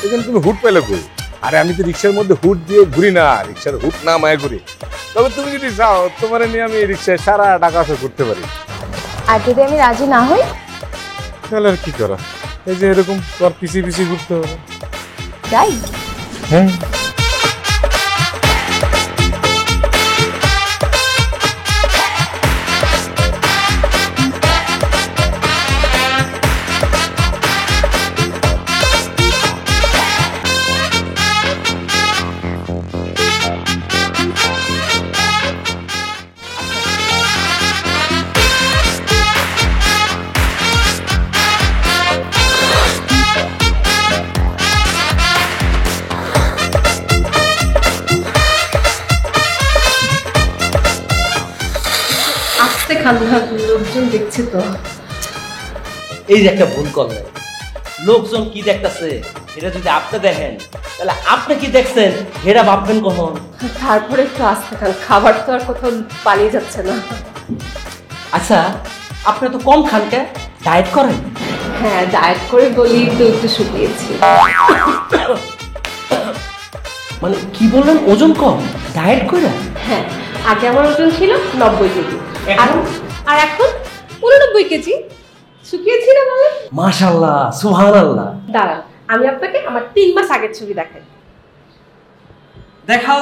এখানে তুমি হুড পেলে কই? আরে আমি তো রিক্সার মধ্যে হুড দিয়ে ঘুরি না, রিক্সার হুড না মায়ে ঘুরি। তবে তুমি যদি চাও তোমার নিয়ে আমি রিক্সায় সারা ঢাকা করতে পারি। আর যদি আমি রাজি না হই? তাহলে আর কি করা, এই যে এরকম তোর পিছিয়ে ঘুরতে হবে। যাই। হ্যাঁ, লোকজন দেখছে তো। এই যে একটা ভুল করলেন, লোকজন কি দেখতেছে এটা যদি আপনি দেখেন তাহলে আপনি কি দেখছেন এটা ভাববেন কখন? তারপরে একটু আস্তে খান, খাবার তো আর কোথাও পালিয়ে যাচ্ছে না। আচ্ছা, আপনি তো কম খান, কে ডায়েট করেন? হ্যাঁ, ডায়েট করে বলি তো একটু শুকিয়েছি। মানে কি বললেন, ওজন কম ডায়েট করে? হ্যাঁ, আগে আমার ওজন ছিল 90 কেজি, আর এখন 89 কেজি। শুকিয়েছি না বলে? মাশাআল্লাহ, সুবহানাল্লাহ। দাঁড়ান, আমি আপনাকে আমার 3 মাস আগের ছবি দেখাই। দেখাও,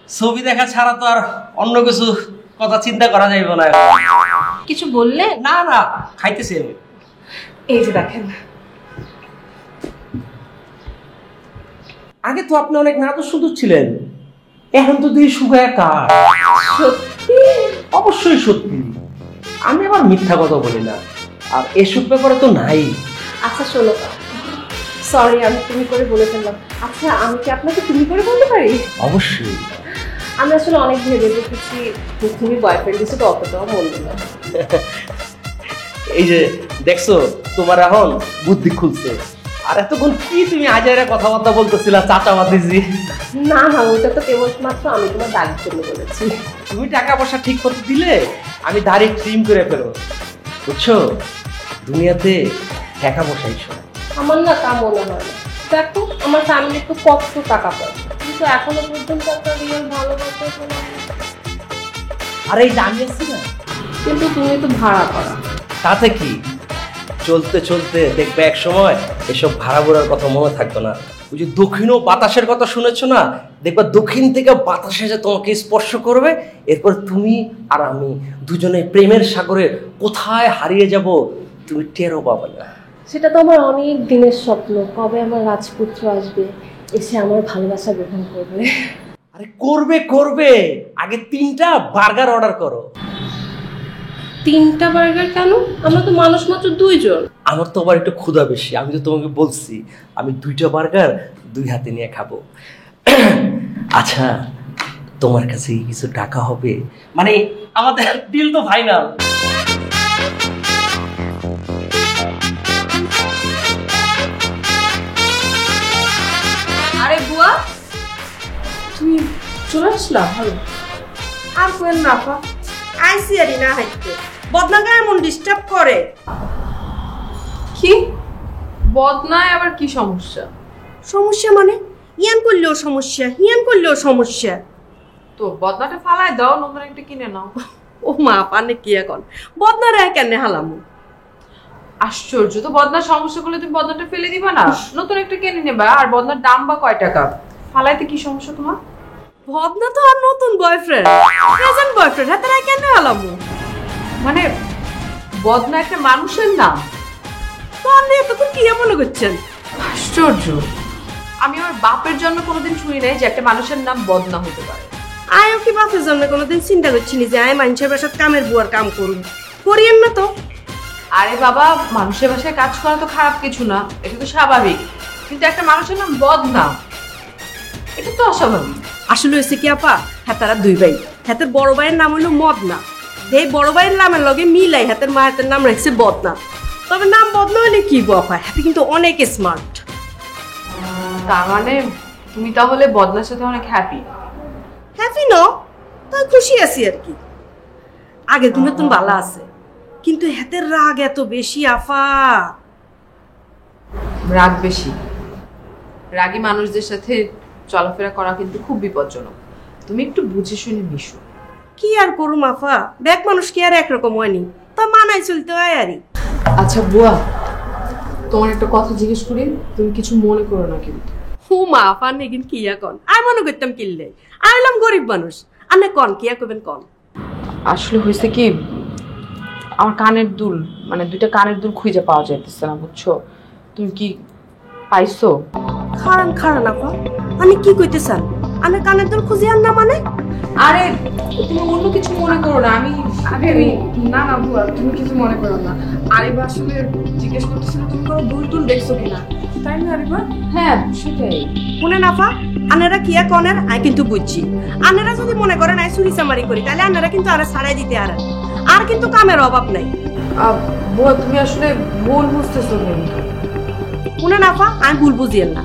ছবি দেখা ছাড়া তো আর অন্য কিছু কথা চিন্তা করা যাইব না। কিছু বললে? না, খাইতেছি আমি। এই যে দেখেন, আগে তো আপনি অনেক নাটক সুন্দর ছিলেন, এখন তো দেখি শুকায় কাঠ। সত্যি? অবশ্যই সত্যি। আমি আবার মিথ্যা কথা বলি না, আর এসব ব্যাপারে তো নাই। আচ্ছা শোনো, সরি আমি তুমি করে বলে ফেললাম। আচ্ছা আমি কি আপনাকে তুমি করে বলতে পারি? অবশ্যই। আমি আসলে অনেক ভেবে দেখেছি, তুমি বয়ফ্রেন্ড দিচ্ছে তো অতটাও মনে না। এই যে দেখছো, তোমার এখন বুদ্ধি খুলছে। আর এতক্ষণ কি তুমি আজারে কথাবার্তা বলতেছিলা চাচা বাতিজি? না না, ওটা তো কেবলমাত্র আমি তোমার দাগের জন্য বলেছি। তুমি টাকা পয়সা ঠিক করতে দিলে আমি দাড়ি ট্রিম করে ফেলবো, বুঝছো? দুনিয়াতে টাকা পয়সাই সব। আমার না তা মনে হয় না। দেখো আমার ফ্যামিলি তো কত টাকা পায়, কিন্তু এখনো পর্যন্ত একটা রিয়েল ভালোবাসা কোনো। আর এই যে আমি আছি না, কিন্তু তুমি তো ভাড়া করা। তাতে কি, চলতে চলতে দেখবে এক সময় এসব ভাড়া ভরার কথা মনে থাকবে না। ওই যে দক্ষিণ ও বাতাসের কথা শুনেছো না, দেখবা দক্ষিণ থেকে বাতাস এসে তোমাকে স্পর্শ করবে, এরপর তুমি আর আমি দুজনে প্রেমের সাগরে কোথায় হারিয়ে যাব তুমি টেরও পাবে না। সেটা তো আমার অনেক দিনের স্বপ্ন, কবে আমার রাজপুত্র আসবে, এসে আমার ভালোবাসা গ্রহণ করবে। আরে করবে করবে, আগে 3টা বার্গার অর্ডার করো। 3টা বার্গার কেন? আমরা তো মানুষ মাত্র 2 জন। আমার তো আবার একটু ক্ষুধা বেশি, আমি তো তোমাকে বলছি আমি 2টা বার্গার 2 হাতে নিয়ে খাবো। আচ্ছা তোমার কাছে কিছু টাকা হবে? মানে আমাদের ডিল তো ফাইনাল। আরে বুয়া, তুমি চলে আসলা? ভালো। আর কোয়েন না আপা, আইসি আরি না হাইতে বদনাগা এমন ডিস্টার্ব করে। কি বদনায় আবার কি সমস্যা? সমস্যা মানে ইয়ান করলেও সমস্যা, হিয়ান করলেও সমস্যা। তো বদনাটা ফালায় দাও, নতুন একটা কিনে নাও। ও মা পানে কি এখন বদনারে কেন হালামু? আশ্চর্য, তো বদনার সমস্যা করলে তুমি বদনাটা ফেলে দিবা না, নতুন একটা কিনে নেবা। আর বদনার দাম বা কয় টাকা? ফালাইতে কি সমস্যা তোমার? বদনা তো আর নতুন বয়ফ্রেন্ড, প্রেজেন্ট বয়ফ্রেন্ড, হ্যাঁ তারা কেন হালামু? মানে বদনা একটা মানুষের নাম? তো আপনি এতক্ষণ কি মনে করছেন? আশ্চর্য, আমি আমার বাপের জন্য কোনোদিন শুনি নাই যে একটা মানুষের নাম বদনা হতে পারে। আয়ও কি বাপের জন্য কোনোদিন চিন্তা করছি যে আয় মানুষের বাসায় কামের বুয়ার কাম করুন, করিয়েন না তো। আরে বাবা, মানুষের বাসায় কাজ করা তো খারাপ কিছু না, এটা তো স্বাভাবিক। কিন্তু একটা মানুষের নাম বদনা, এটা তো অস্বাভাবিক। আসলে হয়েছে কি আপা, হ্যাঁ তারা 2 ভাই, হাতের বড় ভাইয়ের নাম হলো মদনা, এই বড় ভাইয়ের নামের লগে মিলাই হাতের মা হাতের নাম রাখছে বদনা। তবে নাম বদনা হলে কি আপা, হাতে কিন্তু অনেক স্মার্ট। তার মানে তুমি তাহলে বদনার সাথে অনেক হ্যাপি? হ্যাপি ন, তাই খুশি আছি আর কি। আগে তো নতুন ভালো আছে, কিন্তু হাতের রাগ এত বেশি আফা। রাগ বেশি? রাগী মানুষদের সাথে চলাফেরা করা কিন্তু খুব বিপজ্জনক, তুমি একটু বুঝে শুনে মিশো। কি আর করুম আফা, দেখ মানুষ কি আর একরকম হয়নি, তা মানাই চলতে হয় আরই। আচ্ছা বুয়া, তোমার একটা কথা জিজ্ঞেস করি, তুমি কিছু মনে করো না কিন্তু? হু মা আফা নেই কিন্তু কি কন, আমি মনে করতাম কিনলে আইলাম গরিব মানুষ, আনে কন কি করবেন কন। আসলে হয়েছে কি, আমার কানের দুল, মানে 2টা কানের দুল খুঁজে পাওয়া যাইতেছে না, বুঝছো? তুমি কি পাইছো? খারান খারান আপা, আমি কি কইতে চান? আমি কানের দুল খুঁজে আন না মানে? আরে তুমি অন্য কিছু মনে করো না, আমি না না বুয়া, তুমি কিছু মনে করো না। আরিবা আসলে জিজ্ঞেস করতেছিল তুমি কোনো দুল টুল দেখছো কিনা, তাই না আরিবা? হ্যাঁ সেটাই। শুনেন আপা, আনেরা কি কনের আমি কিন্তু বুঝছি। আনেরা যদি মনে করেন আমি চুরি চামারি করি, তাহলে আনেরা কিন্তু আরে ছাড়াই দিতে আর কিন্তু কামের অভাব নাই। বুয়া তুমি আসলে ভুল বুঝতেছো কিন্তু। শুনেন আপা, আমি ভুল বুঝিয়েন না।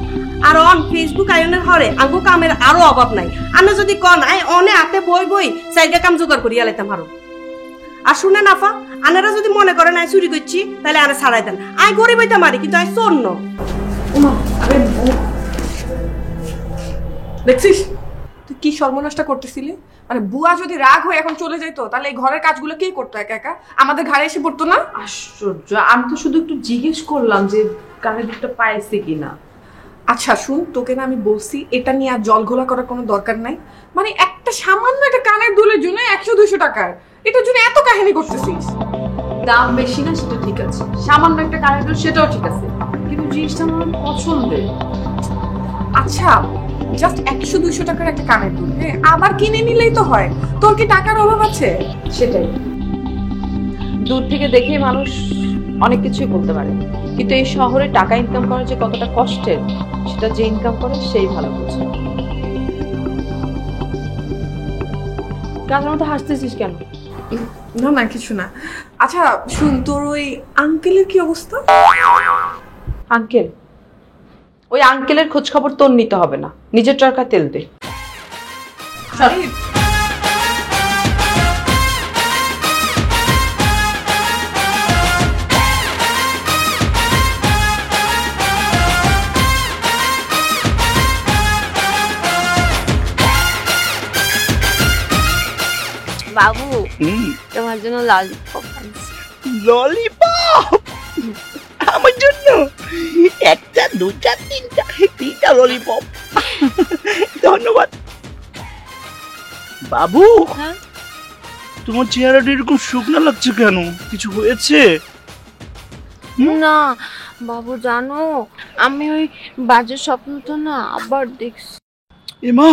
আর অন ফেসবুক আয়নের হরে আঙ্গু কামের আরো অভাব নাই। আনে যদি কন আই অনে হাতে বই বই সাইডে কাম জোগাড় করিয়া লাইতাম আরো। আর শুনেন আপা, আনেরা যদি মনে করেন আমি চুরি করছি, তাহলে আনে ছাড়াই দেন। আই গরিব হইতে মারি, কিন্তু আমি চোর ন। দেখছিস তুই কি সর্বনাশটা করতেছিলি? মানে বুয়া যদি রাগ হয়ে এখন চলে যাইতো, তাহলে এই ঘরের কাজগুলো কে করতো একা একা? আমাদের ঘাড়ে এসে পড়তো না? আশ্চর্য, আমি তো শুধু একটু জিজ্ঞেস করলাম যে কানের দুলটা পাইছে কিনা। আচ্ছা শুন, তোকে না আমি বলছি এটা নিয়ে আর জল ঘোলা করার কোনো দরকার নাই। মানে একটা সামান্য একটা কানের দুলের জন্য 100-200 টাকার, এটার জন্য এত কাহিনী করতেছিস? দাম বেশি না সেটা ঠিক আছে, সামান্য একটা কানের দুল সেটাও ঠিক আছে, কিন্তু জিনিসটা আমার পছন্দের। আচ্ছা জাস্ট 100-200 টাকার একটা কানের দুল, হ্যাঁ আবার কিনে নিলেই তো হয়, তোর কি টাকার অভাব আছে? সেটাই। দূর থেকে দেখে মানুষ অনেক কিছুই বলতে পারে, কিন্তু এই শহরে টাকা ইনকাম করা যে কতটা কষ্টের সেটা যে ইনকাম করে সেই ভালো বোঝে। কাজের মতো হাসতেছিস কেন? না না কিছু না। আচ্ছা শুন, তোর ওই আঙ্কেলের কি অবস্থা? আঙ্কেল? ওই আঙ্কেলের খোঁজ খবর তোর নিতে হবে না, নিজের চরকা তেল দে। আরে, বাবু তোমার জন্য ললিপপ আনছি। ললিপপ আমার জন্য? একটা, দুটা, তিনটা ললিপপ। ধন্যবাদ। বাবু, হ্যাঁ? তোমার চেহারাটা এরকম শুকনো লাগছে কেন? কিছু হয়েছে? না বাবু, জানো আমি ওই বাজে স্বপ্নটা না আবার দেখছি। এমা,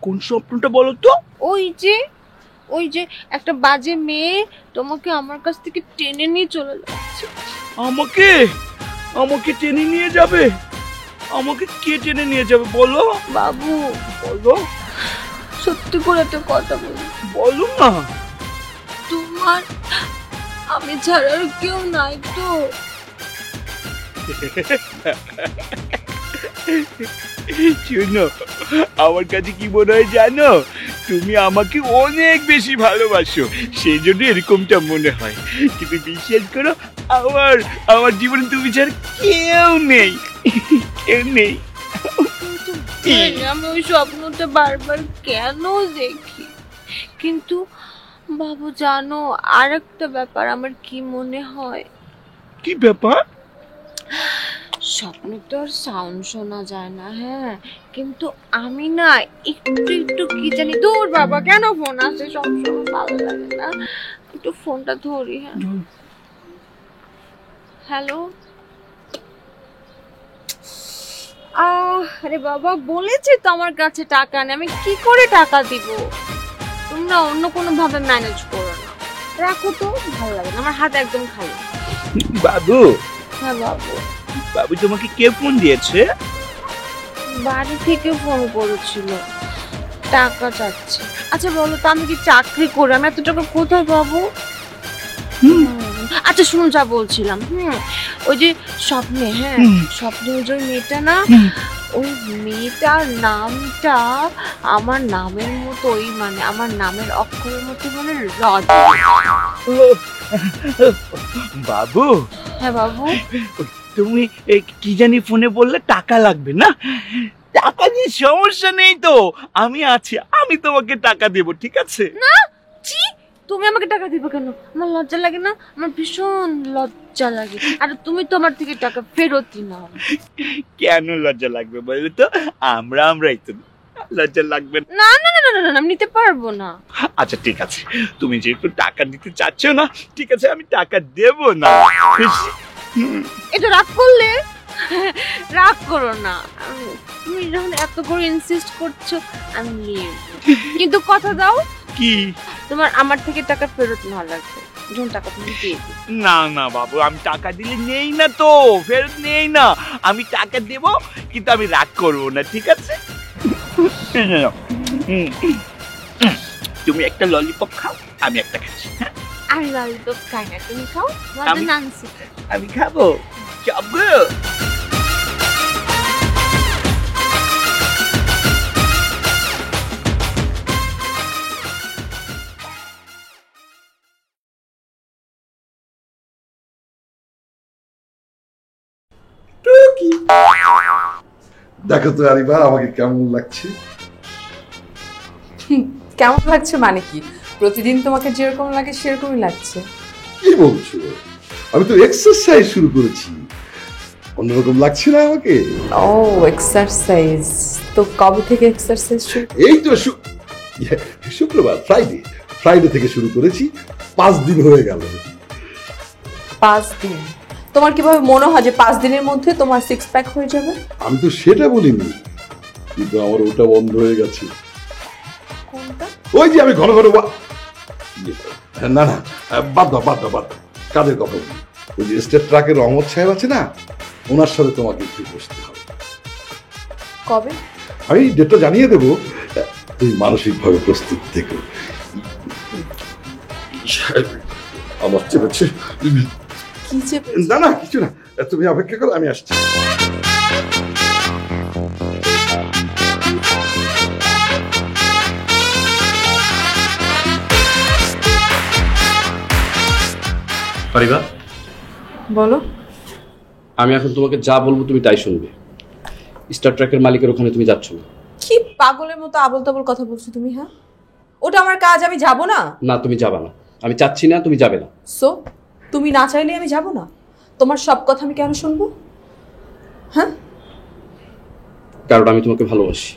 কোন স্বপ্নটা বলো তো? ওই যে একটা বাজে মেয়ে তোমাকে আমার কাছ থেকে টেনে নিয়ে চলে যাচ্ছে। আমাকে টেনে নিয়ে যাবে? আমাকে কে টেনে নিয়ে যাবে বলো? বাবু বলো, সত্যি করে তো কথা বলো না। তোমার আমি ছাড়া আর কেউ নাই তো? শুনো, আমার কাছে কি মনে হয় জানো? তুমি আমাকে অনেক বেশি ভালোবাসো, সেই জন্য এরকমটা মনে হয়। কিন্তু বিশ্বাস করো, আমার জীবনে তুমি ছাড়া কেউ নেই। আমি ওই স্বপ্নটা বারবার কেন দেখি? কিন্তু বাবু জানো, আর একটা ব্যাপার আমার কি মনে হয়। কি ব্যাপার? স্বপ্ন তো আর সাউন্ড শোনা যায় না, হ্যাঁ, কিন্তু আমি না একটু কি জানি, দূর বাবা কেন ফোন আসে সবসময়, ভালো লাগে না। একটু ফোনটা ধরি। হ্যাঁ, হ্যালো। আরে বাবা, বলেছি তো আমার কাছে টাকা নেই, আমি কি করে টাকা দিব? তোমরা অন্য কোনো ভাবে ম্যানেজ করো না, রাখো তো, ভালো লাগে না, আমার হাত একদম খালি। বাবু। হ্যাঁ বাবু। বাবু, তোমাকে কে ফোন দিয়েছে? বাড়ি থেকে ফোন করেছিল, টাকা চাচ্ছে। আচ্ছা বলো তো, আমি কি চাকরি করি? আমি এত টাকা কোথায় পাবো? আচ্ছা শুনুন, যা বলছিলাম, ওই যে স্বপ্নে, হ্যাঁ স্বপ্নে ওই যে মেয়েটা না, ওই মেয়েটার নামটা আমার নামের মতোই, মানে আমার নামের অক্ষরের মতো, মানে রাধা। বাবু। হ্যাঁ বাবু। তুমি কি জানি ফোনে বললে টাকা লাগবে না? টাকা নিয়ে সমস্যা নেই তো, আমি আছি, আমি তোমাকে টাকা দেব, ঠিক আছে? না, ছি, তুমি আমাকে টাকা দিবে কেন? আমার লজ্জা লাগে না? আমার ভীষণ লজ্জা লাগে। আর তুমি তো আমার থেকে টাকা ফেরতই নাও। কেন লজ্জা লাগবে বলো তো? আমরাই তো, লজ্জা লাগবে না। না না না না, আমি নিতে পারবো না। আচ্ছা ঠিক আছে, তুমি যেহেতু টাকা দিতে চাচ্ছ না, ঠিক আছে, আমি টাকা দেব না। এটা রাগ করলে? রাগ করো না, তুমি যখন এত করে ইনসিস্ট করছো আমি নিয়ে, কিন্তু কথা দাও। কি? তোমার আমার থেকে টাকা ফেরত না লাগবে, যখন টাকা তুমি দিয়ে দিও। না বাবু, আমি টাকা দিলে নেই না তো, ফেরত নেই না। আমি টাকা দেব, কিন্তু আমি রাগ করবো না, ঠিক আছে? তুমি একটা ললিপপ খাও, আমি একটা খাচ্ছি। আমি ললিপপ খাই না, তুমি খাও। মজা নানছি, আমি খাবো, যাবো। দেখো তো আরিবা, আমাকে কেমন লাগছে? কেমন লাগছে মানে কি? প্রতিদিন তোমাকে যেরকম লাগে সেরকমই লাগছে। কি বলছো? আমি তো এক্সারসাইজ শুরু করেছি, অন্যরকম লাগছে না আমাকে? ও এক্সারসাইজ, তো কবে থেকে এক্সারসাইজ শুরু? এই তো শুক্রবার, ফ্রাইডে থেকে শুরু করেছি, 5 দিন হয়ে গেল। 5 দিন? তোমার কিভাবে মনে হয় যে 5 দিনের মধ্যে তোমার 6 প্যাক হয়ে যাবে? আমি তো সেটা বলিনি, কিন্তু আমার ওটা বন্ধ হয়ে গেছে। কোনটা? ওই যে আমি ঘন ঘন না না, বাদ দাও বাদ দাও বাদ দাও, কাজের কথা বলি। ওই যে স্টেট ট্রাকের রহমত সাহেব আছে না, ওনার সাথে তোমাকে একটু বসতে হবে। কবে? আমি ডেটটা জানিয়ে দেবো, তুমি মানসিকভাবে প্রস্তুত থেকো। আমার চেপেছে। কি চেপে? না না কিছু না, তুমি অপেক্ষা করো, আমি আসছি। পারিবা, বলো। আমি এখন তোমাকে যা বলবো তুমি তাই শুনবে। স্টার ট্র্যাকের মালিকের ওখানে তুমি যাচ্ছ না। কি পাগলের মতো আবল তাবল কথা বলছো তুমি? হ্যাঁ, ওটা আমার কাজ, আমি যাব না। না তুমি যাবে না, আমি চাচ্ছি না, তুমি যাবে না। সো তুমি না চাইলে আমি যাব না? তোমার সব কথা আমি কেন শুনবো? হ্যাঁ, কারণ আমি তোমাকে ভালোবাসি।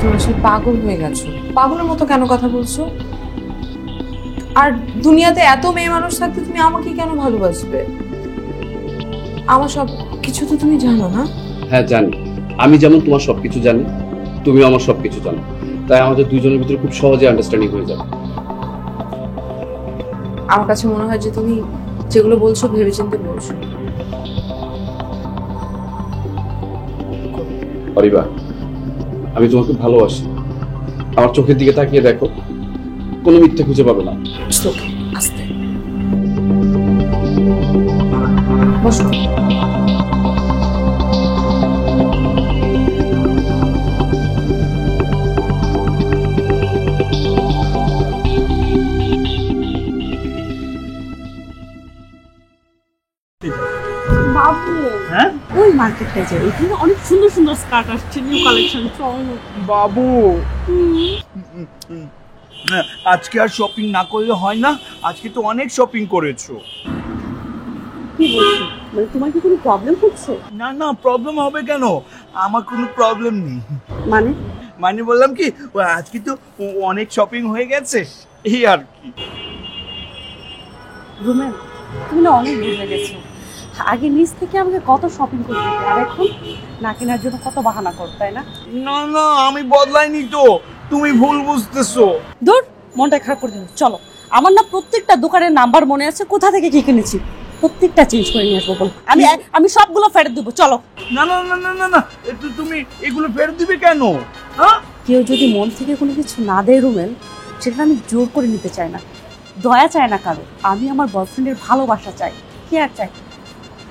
তুমি আসলে পাগল হয়ে গেছো। পাগলের মতো কেন কথা বলছো? আর দুনিয়াতে এত মেয়ে মানুষ থাকতে তুমি আমাকে কেন ভালোবাসবে? আমার সব কিছু তো তুমি জানো না? হ্যাঁ জানি, আমি যেমন তোমার সবকিছু জানি, তুমিও আমার সবকিছু জানো। তাই আমাদের দুজনের ভিতরে খুব সহজে আন্ডারস্ট্যান্ডিং হয়ে যাবে। আমার কাছে মনে হয় যে তুমি যেগুলো বলছো ভেবেচিন্তে বলছো। পারিবা, আমি তোমাকে ভালোবাসি। আমার চোখের দিকে তাকিয়ে দেখো, কোনো মিথ্যে খুঁজে পাবে না। আস্তে বসো। বাবু, হ্যাঁ ওই মার্কেটটা যাই, ওখানে অনেক সুন্দর সুন্দর স্কার্ট আসছে, নিউ কালেকশন। চল বাবু, না, আজকে আর শপিং না করলে হয় না? আজকে তো অনেক শপিং করেছো। কি বলছো? মানে তোমার কি কোনো প্রবলেম হচ্ছে? না না, প্রবলেম হবে কেন? আমার কোনো প্রবলেম নেই। মানে মানে বললাম কি, আজকে তো অনেক শপিং হয়ে গেছে, এই আর কি। রুমেন, তুমি না অনেক বুঝে গেছো। আগে নিজ থেকে আমাকে কত শপিং করতে দিতে, আর এখন না কেনার জন্য কত বাহানা করো, তাই না? না না, আমি বদলাইনি তো, তুমি ভুল বুঝতেছো। দূর, মনটা খারাপ করে দিল। চলো, আমার না প্রত্যেকটা দোকানের নাম্বার মনে আছে, কোথা থেকে কি কিনেছি প্রত্যেকটা চেঞ্জ করে নিয়ে আসবো। বল, আমি সবগুলো ফেরত দেবো। চলো। না না না না না না, তুমি এগুলো ফেরত দিবে কেন? হ্যাঁ, কেউ যদি মন থেকে কোনো কিছু না দেয় রুমেন, সেটা আমি জোর করে নিতে চাই না, দয়া চায় না কারো। আমি আমার বয়ফ্রেন্ডের ভালোবাসা চাই, কি আর চাই,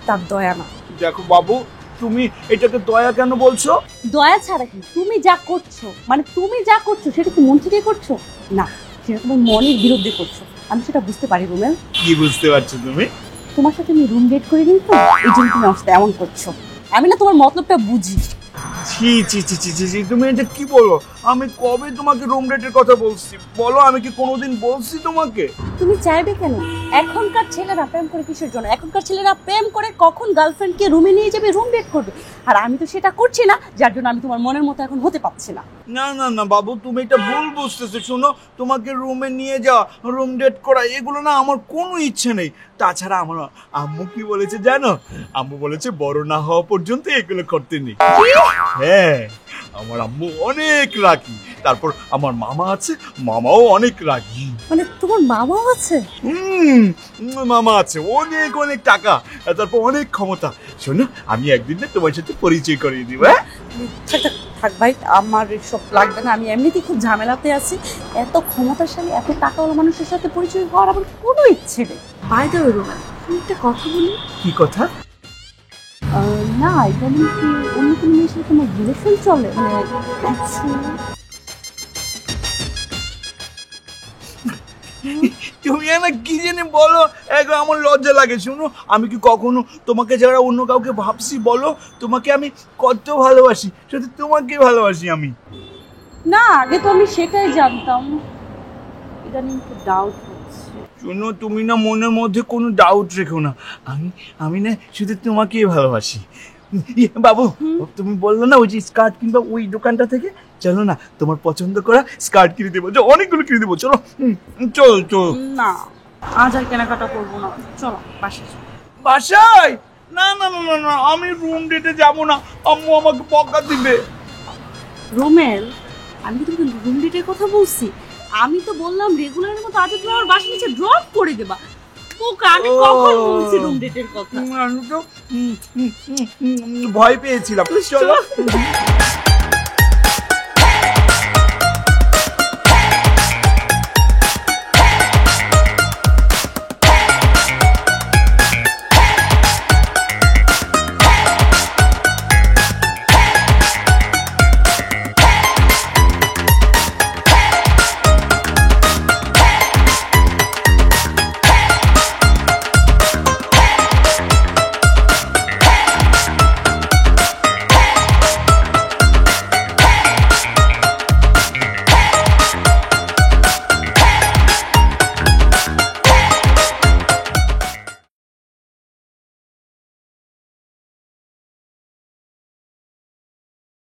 তার দয়া না। দেখো বাবু, তুমি এটাকে দয়া কেন বলছো? দয়া ছাড়া কি? তুমি যা করছো, মানে তুমি যা করছো সেটা কি মন থেকে করছো? না, সেটা তোমার মনের বিরুদ্ধে করছো। আমি সেটা বুঝতে পারি রুমেন। কি বুঝতে পারছো তুমি? তোমার সাথে আমি রুম ডেট করে নিই তো, এই জন্য তুমি আমার সাথে এমন করছো। আমি না তোমার মতলবটা বুঝি। ছি ছি ছি ছি ছি, তুমি এটা কি বলো? আমি কবে তোমাকে রুম ডেটের কথা বলছি? বলো, আমি কি কোনোদিন বলছি তোমাকে? তুমি চাইবে কেন? এখনকার ছেলেরা প্রেম করে কিসের জন্য? এখনকার ছেলেরা প্রেম করে কখন গার্লফ্রেন্ডকে রুমে নিয়ে যাবে, রুম ডেট করবে। আর আমি তো সেটা করছি না, যার জন্য আমি তোমার মনের মতো এখন হতে পারছি না। না না না বাবু, তুমি এটা ভুল বুঝতেছো। শোনো, তোমাকে রুমে নিয়ে যাওয়া, রুম ডেট করা, এগুলো না আমার কোনো ইচ্ছে নেই। তাছাড়া আমার আম্মু কি বলেছে জানো? আম্মু বলেছে বড় না হওয়া পর্যন্ত এগুলো করতে নেই। হ্যাঁ, আমার আম্মু অনেক রাগী। তারপর আমার মামা আছে, মামাও অনেক রাগী। মানে তোমার মামাও আছে? মামা আছে, অনেক অনেক টাকা, তারপর অনেক ক্ষমতা। শোনো, আমি একদিন না তোমার সাথে পরিচয় করিয়ে দিব। হ্যাঁ, থাক ভাই, আমার এসব লাগবে না। আমি এমনিতেই খুব ঝামেলাতে আছি। এত ক্ষমতাশালী, এত টাকাওয়ালা মানুষের সাথে পরিচয় হওয়ার আমার কোনো ইচ্ছে নেই। বাই দ্য ওয়ে রুমেন, আমি একটা কথা বলি। কি কথা? না, এটা নিয়ে কি অন্য কোনো মেয়ের সাথে তোমার রিলেশন চলে? মানে কিছু তুমি না কি জানি বলো, একবার আমার লজ্জা লাগে। শোনো, আমি কি কখনো তোমাকে যারা অন্য কাউকে ভাবছি? বলো, তোমাকে আমি কত ভালোবাসি, শুধু তোমাকে ভালোবাসি আমি। না, আগে তো আমি সেটাই জানতাম, এটা নিয়ে একটু ডাউট হচ্ছে। শোনো, তুমি না মনের মধ্যে কোনো ডাউট রেখো না। আমি না শুধু তোমাকেই ভালোবাসি। বাবু, তুমি বললো না ওই যে স্কার্ট কিনবা ওই দোকানটা থেকে, চলো না, তোমার পছন্দ করা স্কার্ট কিনে দেবো, অনেকগুলো কিনে দেবো। চলো চলো চলো। না, আজ আর কেনাকাটা করবো না, চলো বাসায়। বাসায়? না না না না না, আমি রুম ডেটে যাবো না, আম্মু আমাকে বকা দিবে। রোমেল, আমি তো রুম ডেটের কথা বলছি। আমি তো বললাম রেগুলারের মতো আজকে তুমি আমার বাসা নিচে ড্রপ করে দেবা। পোকা, আমি কখন বলছি রুম ডেটের কথা? আমি তো ভয় পেয়েছিলাম। চলো